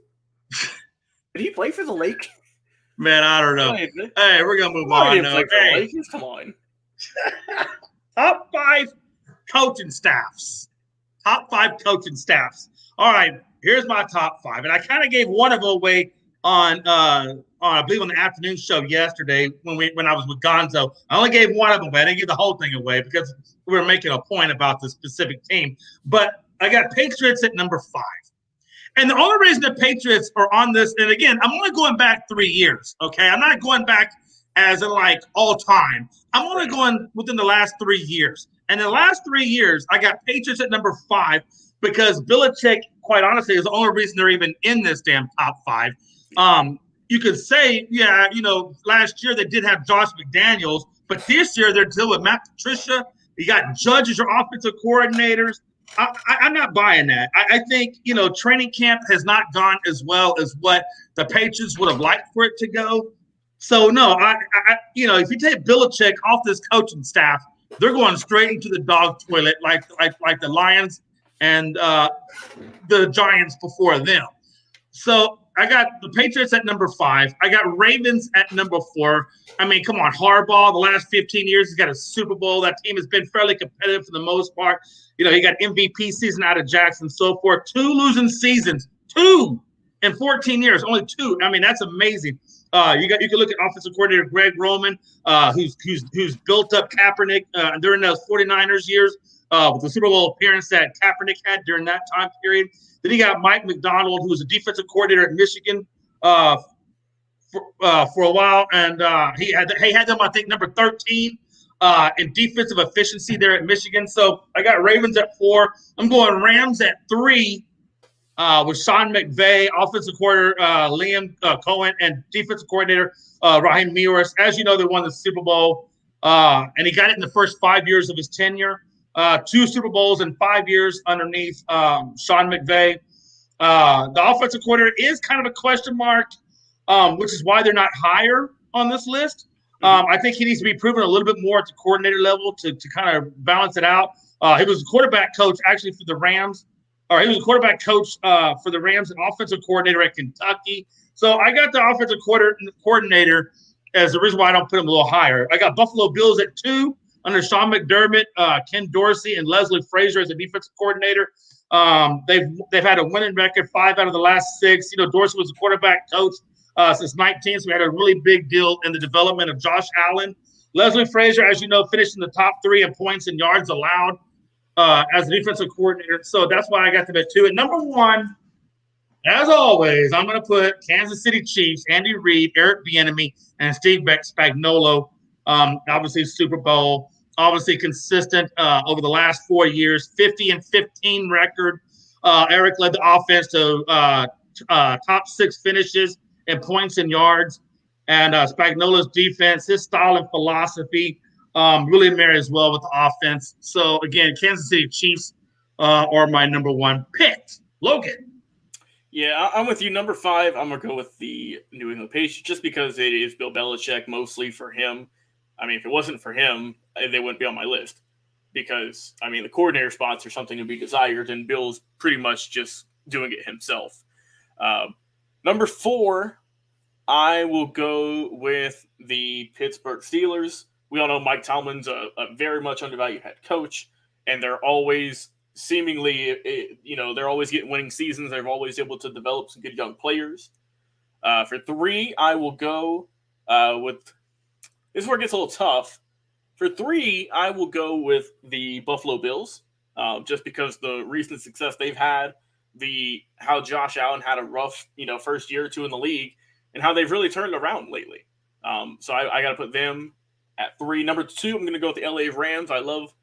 S2: Did he play for the Lakers?
S1: Man, I don't know. Hey, we're gonna move on.
S2: Come on.
S1: Top 5 coaching staffs. Top 5 coaching staffs. All right, here's my top 5, and I kind of gave one of them away on I believe on the afternoon show yesterday when I was with Gonzo. I only gave one of them, but I didn't give the whole thing away because we were making a point about the specific team. But I got Patriots at number 5. And the only reason the Patriots are on this, and again, I'm only going back 3 years, okay? I'm not going back as in like all time. I'm only going within the last 3 years. And in the last 3 years, I got Patriots at number 5 because Belichick, quite honestly, is the only reason they're even in this damn top 5. You could say, last year they did have Josh McDaniels, but this year they're dealing with Matt Patricia. You got Judge as your offensive coordinators. I'm not buying that. I think, training camp has not gone as well as what the Patriots would have liked for it to go. So no, if you take Belichick off this coaching staff, they're going straight into the dog toilet, like the Lions and the Giants before them. So I got the Patriots at number 5. I got Ravens at number 4. I mean, come on, Harbaugh. The last 15 years, he's got a Super Bowl. That team has been fairly competitive for the most part. He got MVP season out of Jackson, so forth. 2 losing seasons, 2 in 14 years, only 2. I mean, that's amazing. You can look at offensive coordinator Greg Roman, who's built up Kaepernick during those 49ers years with the Super Bowl appearance that Kaepernick had during that time period. Then he got Mike McDonald, who was a defensive coordinator at Michigan for a while, and he had them, I think, number 13 in defensive efficiency there at Michigan. So I got Ravens at 4. I'm going Rams at 3 with Sean McVay, offensive coordinator Liam Cohen, and defensive coordinator Raheem Morris. As you know, they won the Super Bowl, and he got it in the first 5 years of his tenure. 2 Super Bowls in 5 years underneath Sean McVay. The offensive coordinator is kind of a question mark, which is why they're not higher on this list. I think he needs to be proven a little bit more at the coordinator level to kind of balance it out. He was a quarterback coach actually for the Rams, or he was a quarterback coach for the Rams and offensive coordinator at Kentucky. So I got the offensive coordinator as the reason why I don't put him a little higher. I got Buffalo Bills at 2. Under Sean McDermott, Ken Dorsey, and Leslie Frazier as a defensive coordinator. They've had a winning record 5 out of the last 6. Dorsey was a quarterback coach since 19, so we had a really big deal in the development of Josh Allen. Leslie Frazier, as you know, finished in the top 3 in points and yards allowed as a defensive coordinator. So that's why I got them at 2. And number 1, as always, I'm going to put Kansas City Chiefs, Andy Reid, Eric Bieniemy, and Steve Spagnuolo. Obviously, Super Bowl. Obviously consistent over the last 4 years, 50-15 record. Eric led the offense to top 6 finishes in points and yards. And Spagnuolo's defense, his style and philosophy really marries well with the offense. So, again, Kansas City Chiefs are my number 1 pick. Logan.
S2: Yeah, I'm with you. Number 5, I'm going to go with the New England Patriots just because it is Bill Belichick, mostly for him. I mean, if it wasn't for him, they wouldn't be on my list because, I mean, the coordinator spots are something to be desired, and Bill's pretty much just doing it himself. Number 4, I will go with the Pittsburgh Steelers. We all know Mike Tomlin's a very much undervalued head coach, and they're always seemingly, they're always getting winning seasons. They're always able to develop some good young players. For 3, I will go with – this is where it gets a little tough. For 3, I will go with the Buffalo Bills, just because the recent success they've had, how Josh Allen had a rough, first year or 2 in the league, and how they've really turned around lately. So I got to put them at 3. Number 2, I'm going to go with the LA Rams. I love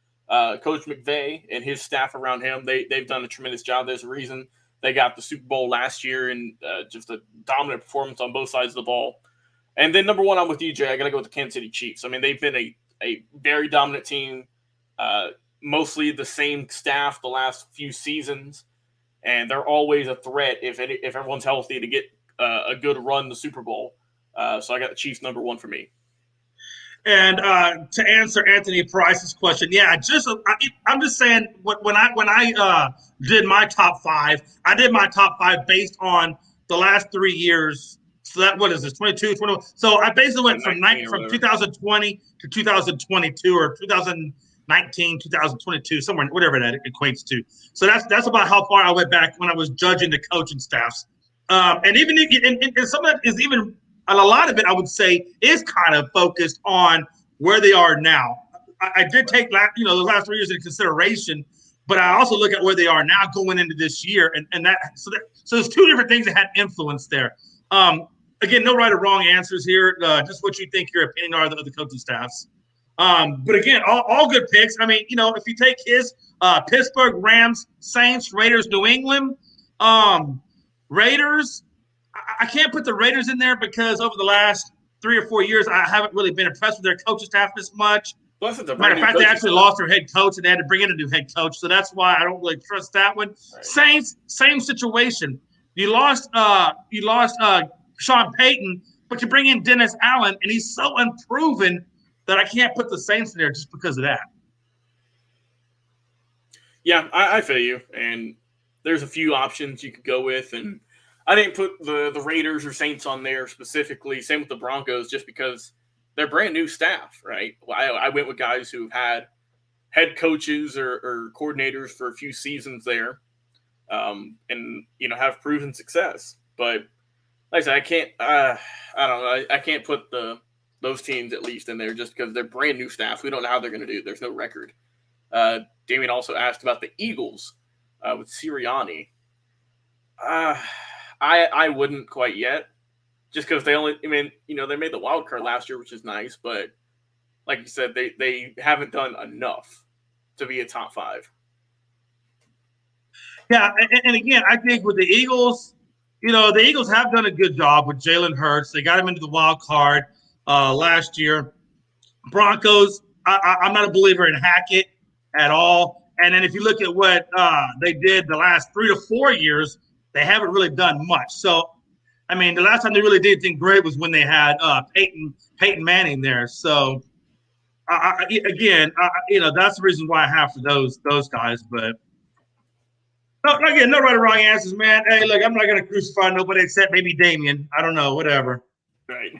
S2: Coach McVay and his staff around him. They've done a tremendous job. There's a reason they got the Super Bowl last year and just a dominant performance on both sides of the ball. And then number 1, I'm with you, Jay. I got to go with the Kansas City Chiefs. I mean, they've been a very dominant team, mostly the same staff the last few seasons, and they're always a threat if everyone's healthy to get a good run the Super Bowl. So I got the Chiefs number 1 for me.
S1: And to answer Anthony Price's question, yeah, I'm just saying when I did my top 5, I did my top 5 based on the last 3 years. So that, what is this, 22, 21? So I basically went from 2020 to 2022 or 2019, 2022, somewhere, whatever that equates to. So that's about how far I went back when I was judging the coaching staffs. And even and some of that is even, and a lot of it I would say is kind of focused on where they are now. I did take the last 3 years into consideration, but I also look at where they are now going into this year, and so there's 2 different things that had influence there. Again, no right or wrong answers here. Just what you think your opinion are of the coaching staffs. But again, all good picks. I mean, if you take his Pittsburgh, Rams, Saints, Raiders, New England, Raiders, I can't put the Raiders in there because over the last 3 or 4 years, I haven't really been impressed with their coaching staff this much.
S2: Matter of
S1: fact, they actually lost their head coach and they had to bring in a new head coach. So that's why I don't really trust that one. Right. Saints, same situation. You lost Sean Payton, But you bring in Dennis Allen, and he's so unproven that I can't put the Saints in there just because of that.
S2: Yeah, I feel you. And there's a few options you could go with. And I didn't put the Raiders or Saints on there specifically. Same with the Broncos, just because they're brand new staff, right? I went with guys who've had head coaches or coordinators for a few seasons there, and have proven success. But like I said, I can't. I don't know. I can't put those teams at least in there just because they're brand new staff. We don't know how they're going to do. There's no record. Damien also asked about the Eagles with Sirianni. I wouldn't quite yet, just because they made the wild card last year, which is nice, but like you said, they haven't done enough to be a top 5.
S1: Yeah, and again, I think with the Eagles, the Eagles have done a good job with Jalen Hurts. They got him into the wild card last year. Broncos, I'm not a believer in Hackett at all. And then if you look at what they did the last 3 to 4 years, they haven't really done much. So, I mean, the last time they really did anything great was when they had Peyton Manning there. So, that's the reason why I have for those guys. But no right or wrong answers, man. Hey, look, I'm not going to crucify nobody except maybe Damien. I don't know, whatever.
S2: Right.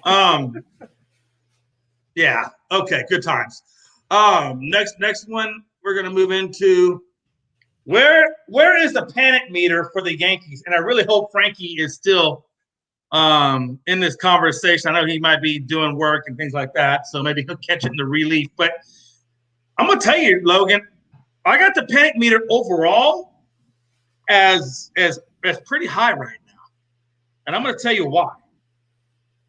S1: Yeah. Okay. Good times. Next one, we're going to move into where is the panic meter for the Yankees? And I really hope Frankie is still in this conversation. I know he might be doing work and things like that, so maybe he'll catch it in the relief. But I'm going to tell you, Logan, I got the panic meter overall as pretty high right now. And I'm going to tell you why.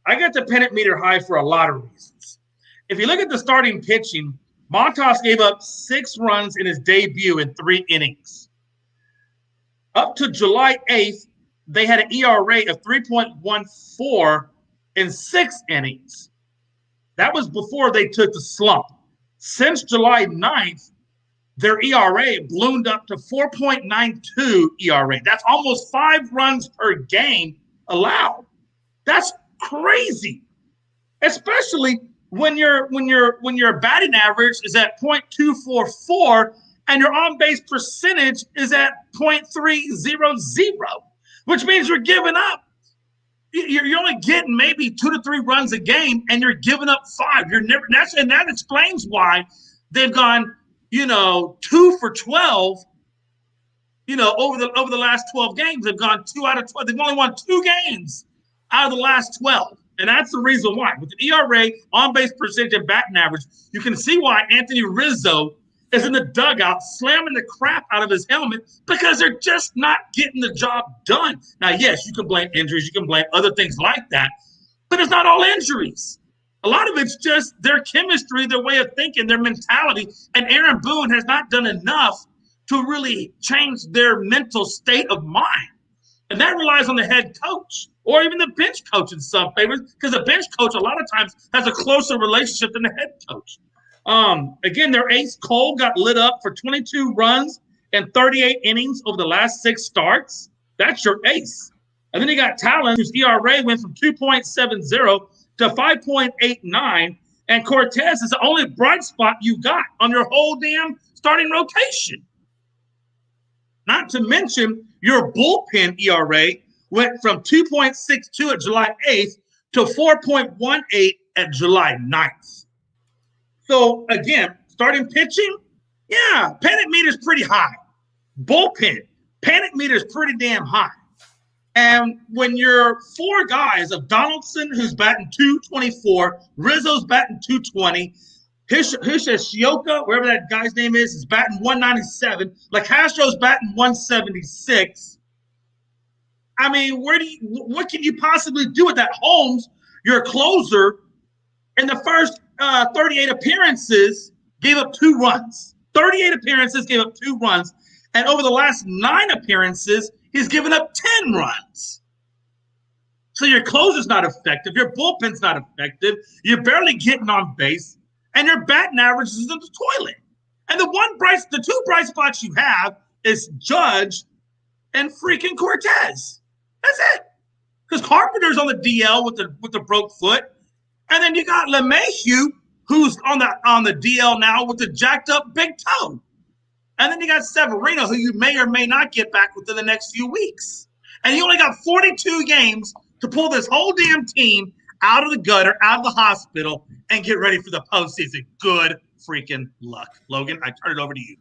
S1: I got the panic meter high for a lot of reasons. If you look at the starting pitching, Montas gave up 6 runs in his debut in 3 innings. Up to July 8th, they had an ERA of 3.14 in 6 innings. That was before they took the slump. Since July 9th, their ERA ballooned up to 4.92 ERA. That's almost 5 runs per game allowed. That's crazy, especially when your batting average is at .244 and your on-base percentage is at .300, which means you're giving up. You're only getting maybe 2 to 3 runs a game, and you're giving up 5. That explains why they've gone 2 for 12. Over the last 12 games, they've gone 2 out of 12. They've only won 2 games out of the last 12. And that's the reason why. With the ERA, on-base percentage, and batting average, you can see why Anthony Rizzo is in the dugout slamming the crap out of his helmet, because they're just not getting the job done. Now, yes, you can blame injuries. You can blame other things like that. But it's not all injuries. A lot of it's just their chemistry, their way of thinking, their mentality. And Aaron Boone has not done enough to really change their mental state of mind. And that relies on the head coach or even the bench coach in some favors, because the bench coach a lot of times has a closer relationship than the head coach. Again, their ace Cole got lit up for 22 runs and 38 innings over the last 6 starts. That's your ace. And then you got Talon, whose ERA went from 2.70 to 5.89. And Cortez is the only bright spot you got on your whole damn starting rotation. Not to mention your bullpen ERA went from 2.62 at July 8th to 4.18 at July 9th. So, again, starting pitching, yeah, panic meter is pretty high. Bullpen, panic meter is pretty damn high. And when you're 4 guys of Donaldson, who's batting 224, Rizzo's batting 220, Hishioka, wherever that guy's name is batting 197, Lacastro's batting 176. I mean, what can you possibly do with that? Holmes, your closer, in the first 38 appearances, gave up 2 runs. 38 appearances, gave up 2 runs. And over the last 9 appearances, he's given up 10 runs. So your closer's not effective. Your bullpen's not effective. You're barely getting on base. And your batting average is in the toilet. And the 2 bright spots you have is Judge and freaking Cortez. That's it. Because Carpenter's on the DL with the broke foot, and then you got LeMahieu, who's on the DL now with the jacked up big toe. And then you got Severino, who you may or may not get back within the next few weeks. And you only got 42 games to pull this whole damn team out of the gutter, out of the hospital, and get ready for the postseason. Good freaking luck. Logan, I turn it over to you.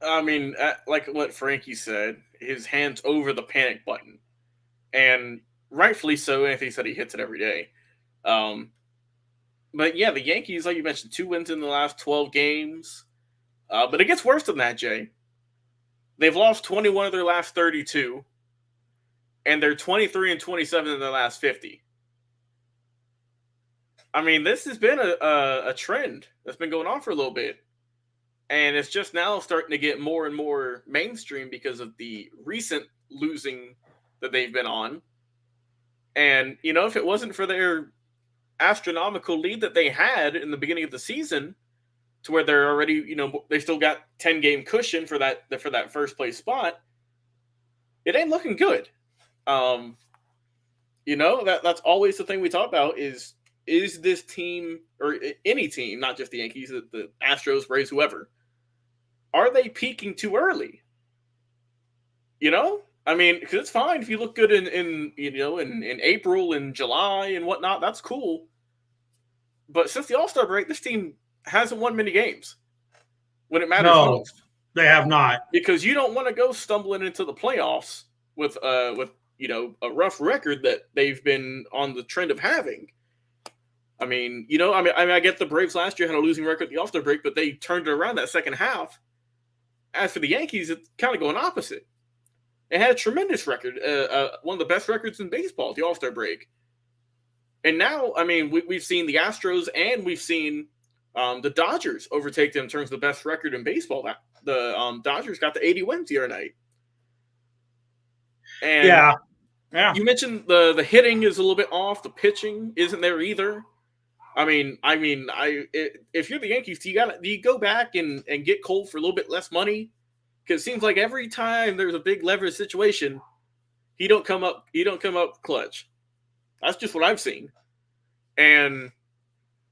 S2: I mean, like what Frankie said, his hand's over the panic button. And rightfully so. Anthony said he hits it every day. But yeah, the Yankees, like you mentioned, 2 wins in the last 12 games. But it gets worse than that, Jay. They've lost 21 of their last 32. And they're 23-27 in their last 50. I mean, this has been a trend that's been going on for a little bit. And it's just now starting to get more and more mainstream because of the recent losing that they've been on. And, if it wasn't for their astronomical lead that they had in the beginning of the season, to where they're already, they still got 10-game cushion for that first place spot, it ain't looking good. That's always the thing we talk about is this team, or any team, not just the Yankees, the Astros, Braves, whoever, are they peaking too early? I mean, because it's fine if you look good in April and July and whatnot. That's cool. But since the All-Star break, this team hasn't won many games when it matters most.
S1: They have not.
S2: Because you don't want to go stumbling into the playoffs with a rough record that they've been on the trend of having. I mean, I get the Braves last year had a losing record at the All-Star break, but they turned it around that second half. As for the Yankees, it's kind of going opposite. They had a tremendous record, one of the best records in baseball, the All-Star break. And now, I mean, we've seen the Astros and we've seen the Dodgers overtake them in terms of the best record in baseball. The Dodgers got the 80 wins the other night. And
S1: yeah.
S2: You mentioned the hitting is a little bit off. The pitching isn't there either. If you're the Yankees, do you go back and get Cole for a little bit less money? Because it seems like every time there's a big leverage situation, he don't come up clutch. That's just what I've seen. And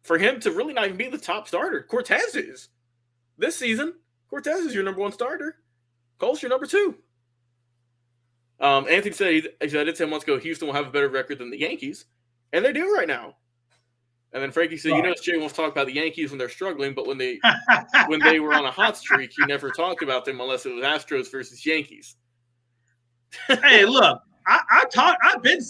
S2: for him to really not even be the top starter, Cortez is. This season, Cortez is your number 1 starter. Cole's your number 2. Anthony said he said 10 months ago Houston will have a better record than the Yankees, and they do right now. And then Frankie said, Jay wants to talk about the Yankees when they're struggling, but when they were on a hot streak, he never talked about them unless it was Astros versus Yankees.
S1: Hey, look, I've been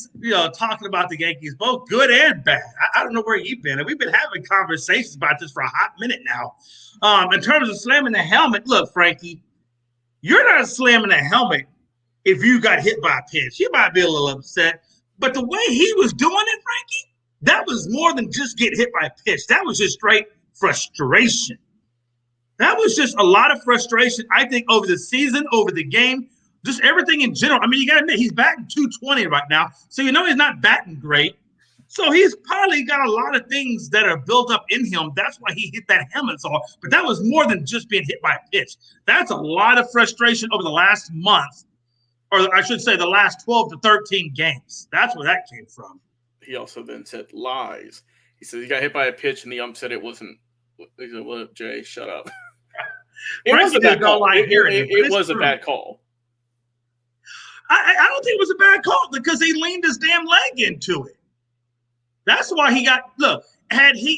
S1: talking about the Yankees, both good and bad. I don't know where you've been, and we've been having conversations about this for a hot minute now. In terms of slamming the helmet, look, Frankie, you're not slamming the helmet if you got hit by a pitch. You might be a little upset, but the way he was doing it, Frankie, that was more than just get hit by a pitch. That was just straight frustration. That was just a lot of frustration, I think, over the season, over the game, just everything in general. I mean, you got to admit, he's batting .220 right now, so he's not batting great. So he's probably got a lot of things that are built up in him. That's why he hit that helmet off. But that was more than just being hit by a pitch. That's a lot of frustration over the last month, or I should say the last 12 to 13 games. That's where that came from.
S2: He also then said lies. He said he got hit by a pitch and the ump said it wasn't. He said, "Well, Jay, shut up." It was a bad call. It was a bad call.
S1: I don't think it was a bad call because he leaned his damn leg into it. That's why he got. Look, had he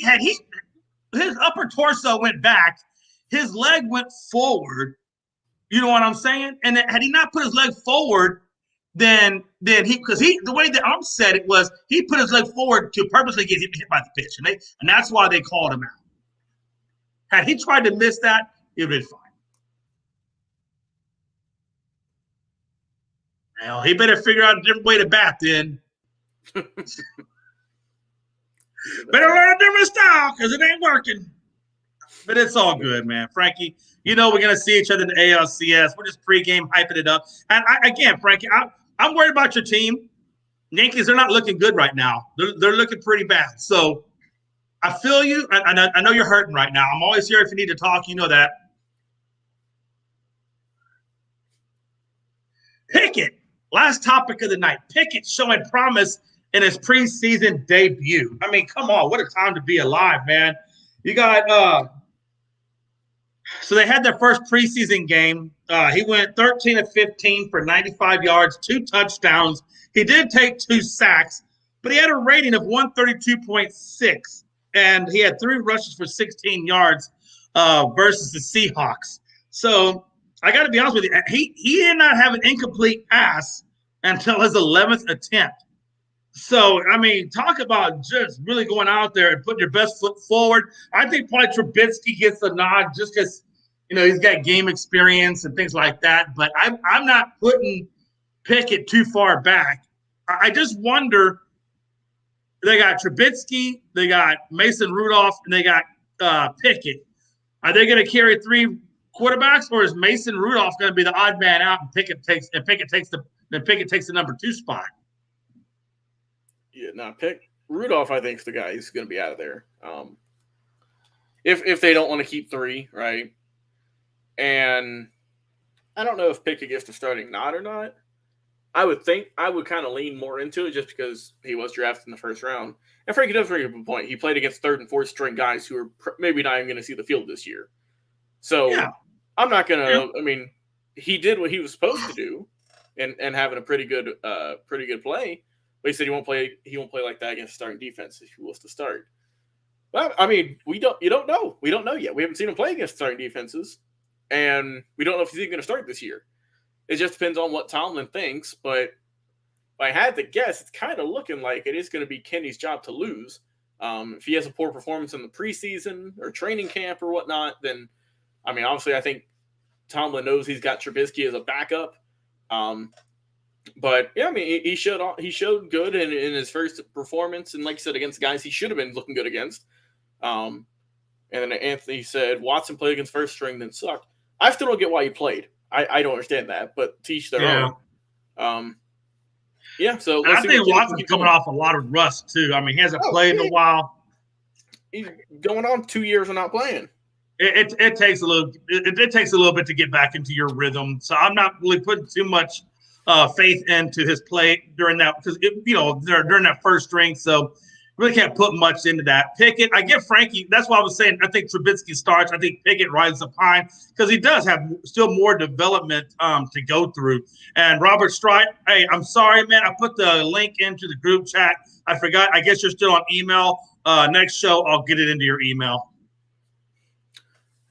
S1: his upper torso went back, his leg went forward. You know what I'm saying? And had he not put his leg forward, then the way the ump said it was he put his leg forward to purposely get hit by the pitch, and that's why they called him out. Had he tried to miss that, it would have been fine. Well, he better figure out a different way to bat then. Better learn a different style because it ain't working. But it's all good, man. Frankie, we're going to see each other in the ALCS. We're just pregame hyping it up. And again, Frankie, I'm worried about your team. Yankees are not looking good right now. They're looking pretty bad. So I feel you. I know you're hurting right now. I'm always here if you need to talk. You know that. Pickett, last topic of the night. Pickett showing promise in his preseason debut. I mean, come on, what a time to be alive, man. You got so they had their first preseason game. He went 13 of 15 for 95 yards, 2 touchdowns. He did take 2 sacks, but he had a rating of 132.6, and he had 3 rushes for 16 yards versus the Seahawks. So I got to be honest with you, he did not have an incomplete pass until his 11th attempt. So, I mean, talk about just really going out there and putting your best foot forward. I think probably Trubisky gets the nod just because, he's got game experience and things like that. But I'm not putting Pickett too far back. I just wonder, they got Trubisky, they got Mason Rudolph, and they got Pickett. Are they going to carry 3 quarterbacks, or is Mason Rudolph going to be the odd man out and Pickett takes the number 2 spot?
S2: Yeah, no, Rudolph, I think, is the guy who's going to be out of there. If they don't want to keep 3, right? And I don't know if Pickett gets the starting nod or not. I would kind of lean more into it just because he was drafted in the first round. And Frankie does bring up a point. He played against 3rd and 4th string guys who are maybe not even going to see the field this year. So yeah. I'm not going to. I mean, he did what he was supposed to do, and having a pretty good play. But he said he won't play like that against starting defense if he was to start. Well, I mean, you don't know. We don't know yet. We haven't seen him play against starting defenses, and we don't know if he's even going to start this year. It just depends on what Tomlin thinks. But if I had to guess, it's kind of looking like it is going to be Kenny's job to lose. If he has a poor performance in the preseason or training camp or whatnot, then, I mean, obviously I think Tomlin knows he's got Trubisky as a backup. But yeah, I mean, he showed good in his first performance, and like you said, against guys he should have been looking good against. And then Anthony said Watson played against first string, then sucked. I still don't get why he played. I don't understand that, but teach their own. Yeah, so
S1: I think Watson's coming off a lot of rust too. I mean, he hasn't played in a while.
S2: He's going on 2 years of not playing.
S1: It takes a little bit to get back into your rhythm. So I'm not really putting too much faith into his play during that, because during that first string. So really can't put much into that. Pickett, I give Frankie. That's why I was saying I think Trubisky starts. I think Pickett rides the pine because he does have still more development to go through. And Robert Strite, hey, I'm sorry, man. I put the link into the group chat. I forgot. I guess you're still on email. Next show, I'll get it into your email.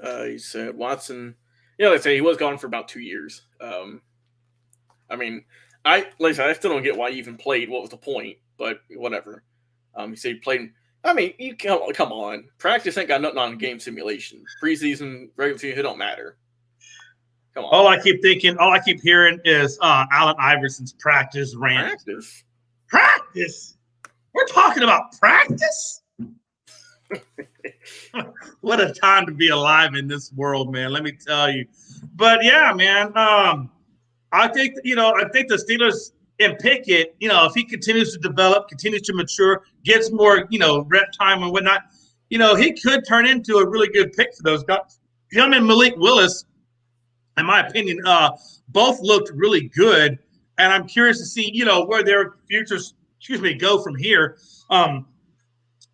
S2: He said Watson. Yeah, let's say he was gone for about 2 years. I mean, I still don't get why he even played. What was the point? But whatever. He said he played. I mean, you come on. Practice ain't got nothing on game simulation. Preseason, regular season, it don't matter. Come on.
S1: All I keep hearing is Allen Iverson's practice rant. Practice? We're talking about practice? What a time to be alive in this world, man. Let me tell you. But yeah, man. I think the Steelers and Pickett, if he continues to develop, continues to mature, gets more, rep time and whatnot, he could turn into a really good pick for those guys. Him and Malik Willis, in my opinion, both looked really good, and I'm curious to see, where their futures, go from here.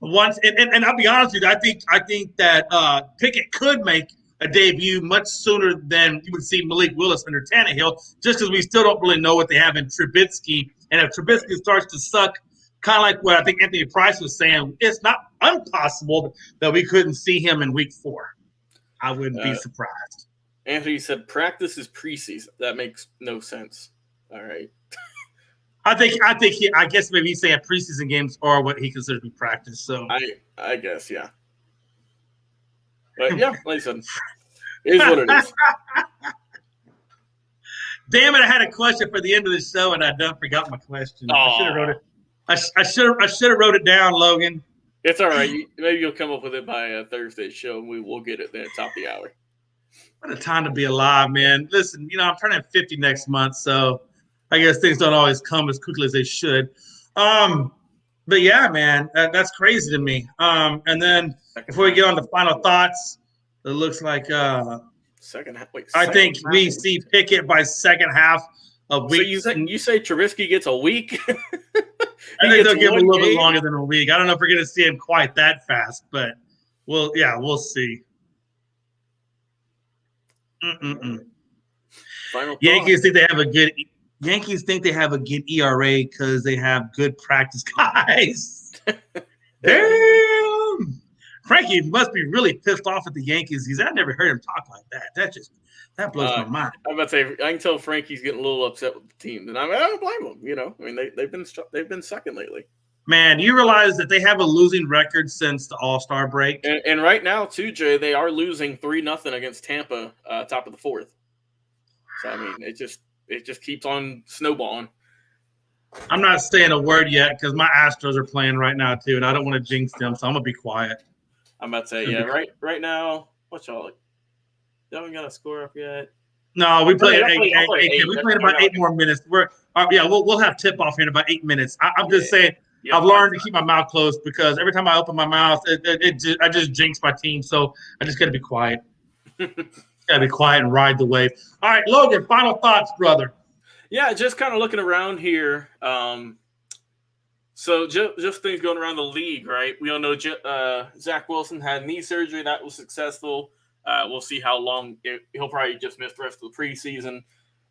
S1: Once and I'll be honest with you, I think that Pickett could make a debut much sooner than you would see Malik Willis under Tannehill, just because we still don't really know what they have in Trubisky. And if Trubisky starts to suck, kind of like what I think Anthony Price was saying, it's not impossible that we couldn't see him in week 4. I wouldn't be surprised.
S2: Anthony said practice is preseason. That makes no sense. All right.
S1: I guess maybe he's saying preseason games are what he considers to be practice. So
S2: I guess, yeah. But yeah, like I said, it is what it is.
S1: Damn it! I had a question for the end of the show, and I done forgot my question. I should have wrote it. I should have wrote it down, Logan.
S2: It's all right. Maybe you'll come up with it by Thursday's show, and we'll get it there at the top of the hour.
S1: What a time to be alive, man! Listen, I'm turning 50 next month, so I guess things don't always come as quickly as they should. But yeah, man, that's crazy to me. And then before we get on to final thoughts, it looks like
S2: second half.
S1: I think we see Pickett by second half of week.
S2: So you say Trubisky gets a week?
S1: I
S2: He
S1: think
S2: gets
S1: they'll give him a
S2: one
S1: little bit
S2: game.
S1: longer than a week. I don't know if we're going to see him quite that fast, but we'll see.
S2: Final
S1: Yankees
S2: thought.
S1: think they have a good Yankees think they have a good ERA because they have good practice guys. Damn. Frankie must be really pissed off at the Yankees because I never heard him talk like that. That blows my mind.
S2: I'm about to say I can tell Frankie's getting a little upset with the team, and I don't blame him. You know, I mean they've been second lately.
S1: Man, you realize that they have a losing record since the All-Star break,
S2: and right now too, Jay, they are losing 3-0 against Tampa, top of the fourth. So I mean, it just keeps on snowballing.
S1: I'm not saying a word yet because my Astros are playing right now too, and I don't want to jinx them, so I'm gonna be quiet.
S2: I'm about to say, yeah, right now, what y'all? You haven't got a score up yet.
S1: No, we play at 8.
S2: We
S1: play in about 8 more minutes. We'll have tip off here in about 8 minutes. I'm just saying. I've learned to keep my mouth closed because every time I open my mouth, I just jinx my team. So I just got to be quiet. Got to be quiet and ride the wave. All right, Logan, final thoughts, brother.
S2: Yeah, just kind of looking around here. So just things going around the league, right? We all know Zach Wilson had knee surgery. That was successful. We'll see how long. He'll probably just miss the rest of the preseason.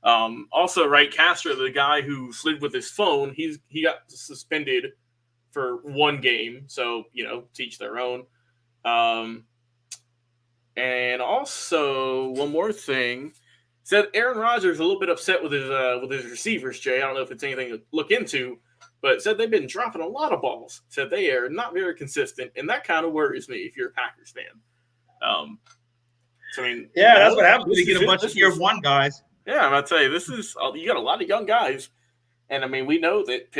S2: Also, right, Castro, the guy who slid with his phone, he got suspended for one game. So, teach their own. And also, one more thing. Said Aaron Rodgers a little bit upset with his receivers, Jay. I don't know if it's anything to look into, but said they've been dropping a lot of balls. Said they are not very consistent, and that kind of worries me if you're a Packers fan. So, I mean,
S1: that's what happens when you get a bunch of year one guys.
S2: Yeah, I'm about to say you got a lot of young guys, and I mean we know that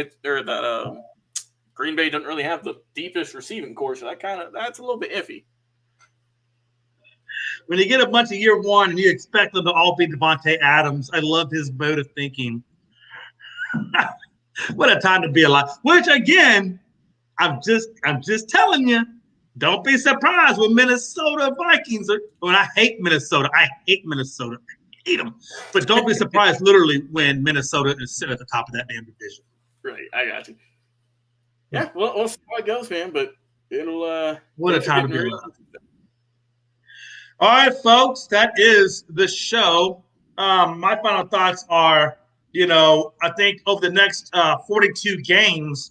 S2: Green Bay doesn't really have the deepest receiving core, so that's a little bit iffy.
S1: When you get a bunch of year one and you expect them to all be Devontae Adams, I love his mode of thinking. What a time to be alive! Which again, I'm just telling you, don't be surprised when Minnesota Vikings are. When I hate Minnesota, I hate them. But don't be surprised, literally, when Minnesota is sitting at the top of that damn division.
S2: Right, I got you. Yeah, well, we'll see how it goes, man. But it'll.
S1: What a time to be alive. All right, folks, that is the show. My final thoughts are, I think over the next 42 games,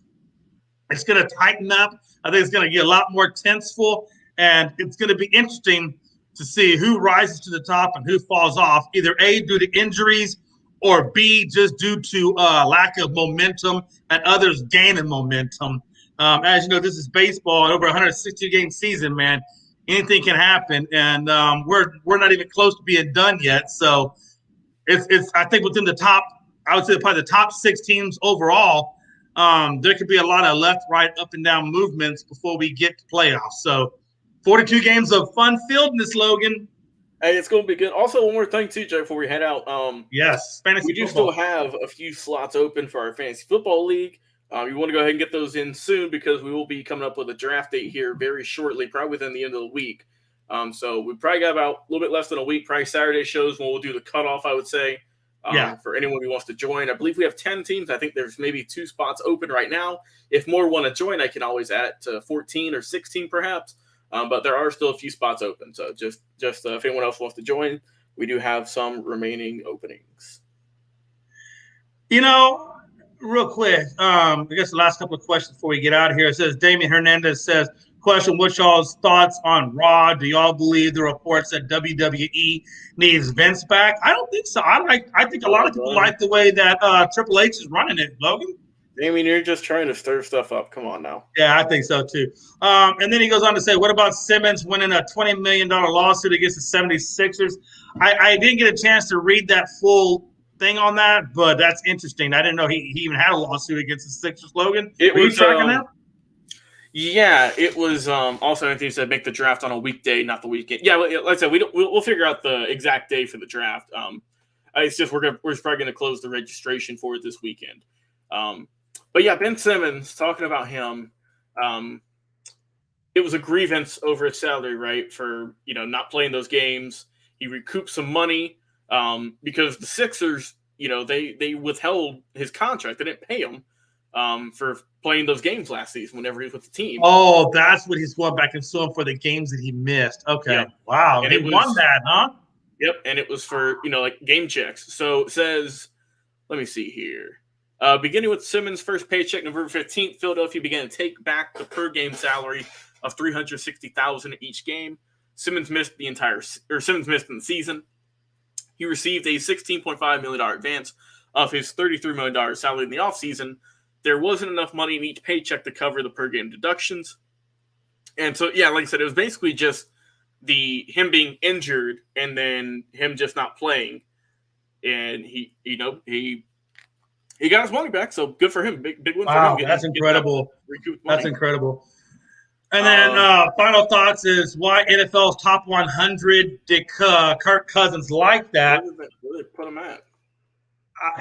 S1: it's going to tighten up. I think it's going to get a lot more tenseful, and it's going to be interesting to see who rises to the top and who falls off, either A, due to injuries, or B, just due to lack of momentum and others gaining momentum. As you know, this is baseball, over 160-game season, man. Anything can happen, and we're not even close to being done yet. So it's I think within the top, I would say probably the top 6 teams overall, there could be a lot of left, right, up and down movements before we get to playoffs. So 42 games of fun-filledness, Logan.
S2: Hey, it's going to be good. Also, one more thing, too, Jay, before we head out.
S1: Yes, fantasy
S2: we do
S1: football.
S2: still have a few slots open for our fantasy football league. You want to go ahead and get those in soon because we will be coming up with a draft date here very shortly, probably within the end of the week. So we probably got about a little bit less than a week, probably Saturday shows when we'll do the cutoff, I would say, for anyone who wants to join. I believe we have 10 teams. I think there's maybe 2 spots open right now. If more want to join, I can always add it to 14 or 16 perhaps. But there are still a few spots open. So just if anyone else wants to join, we do have some remaining openings.
S1: Real quick, I guess the last couple of questions before we get out of here. It says, Damian Hernandez says, question, what's y'all's thoughts on Raw? Do y'all believe the reports that WWE needs Vince back? I don't think so. I think a lot of people like the way that Triple H is running it, Logan.
S2: Damian, you're just trying to stir stuff up. Come on now.
S1: Yeah, I think so too. And then he goes on to say, what about Simmons winning a $20 million lawsuit against the 76ers? I didn't get a chance to read that full thing on that, but that's interesting. I didn't know he even had a lawsuit against the Sixers. Logan, were you tracking that?
S2: Yeah, it was. Also, Anthony said make the draft on a weekday, not the weekend. Yeah, like I said, we'll figure out the exact day for the draft. It's just we're probably going to close the registration for it this weekend. But yeah, Ben Simmons, talking about him. It was a grievance over his salary, right? For not playing those games. He recouped some money. Because the Sixers, they withheld his contract. They didn't pay him. for playing those games last season whenever he was with the team.
S1: Oh, that's what he's going back and suing for, the games that he missed. Okay.
S2: Yep.
S1: Wow.
S2: And
S1: he won that, huh?
S2: Yep. And it was for, like game checks. So it says, let me see here. Beginning with Simmons' first paycheck November 15th, Philadelphia began to take back the per game salary of $360,000 each game. Simmons missed in the season. He received a $16.5 million advance of his $33 million salary in the offseason. There wasn't enough money in each paycheck to cover the per game deductions. And so, yeah, like I said, it was basically just him being injured and then him just not playing. And he got his money back, so good for him. Big win for him.
S1: That's incredible. That's incredible. And then final thoughts is why NFL's top 100 did Kirk Cousins like that?
S2: Where did they put him at?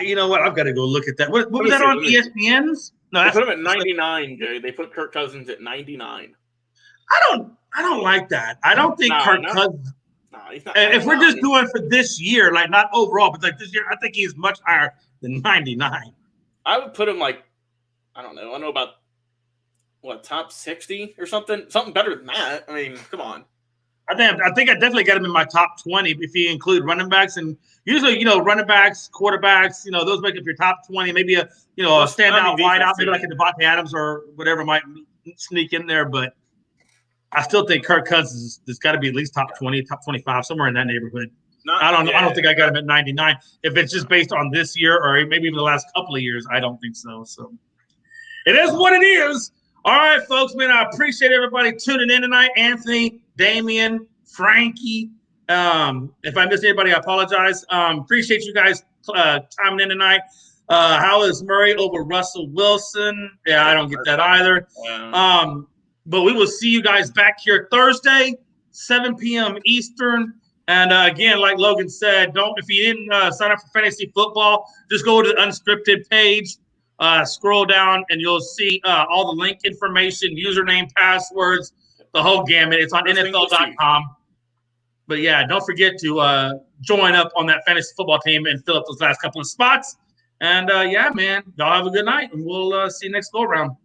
S1: You know what? I've got to go look at that. What was that on ESPN's? No,
S2: they put him at 99, Jay. They put Kirk Cousins at 99.
S1: I don't like that. I don't think Kirk Cousins.
S2: No, he's not.
S1: If we're just doing for this year, like not overall, but like this year, I think he's much higher than 99.
S2: I would put him like, I don't know about top 60 or something better than that. I mean, come on.
S1: I think I definitely got him in my top 20 if you include running backs, and usually running backs, quarterbacks, those make up your top 20. Maybe a standout wideout, maybe like a Devontae Adams or whatever might sneak in there, but I still think Kirk Cousins has got to be at least top 20, top 25, somewhere in that neighborhood. I don't think I got him at 99. If it's just based on this year or maybe even the last couple of years, I don't think so. So it is what it is. All right, folks, man, I appreciate everybody tuning in tonight. Anthony, Damian, Frankie. If I missed anybody, I apologize. Appreciate you guys chiming in tonight. How is Murray over Russell Wilson? Yeah, I don't get that either. But we will see you guys back here Thursday, 7 p.m. Eastern. And again, like Logan said, if you didn't sign up for fantasy football, just go to the Unscripted page, scroll down, and you'll see all the link information, username, passwords, the whole gamut. It's on NFL.com. But yeah, don't forget to join up on that fantasy football team and fill up those last couple of spots. And yeah, man, y'all have a good night, and we'll see you next go around.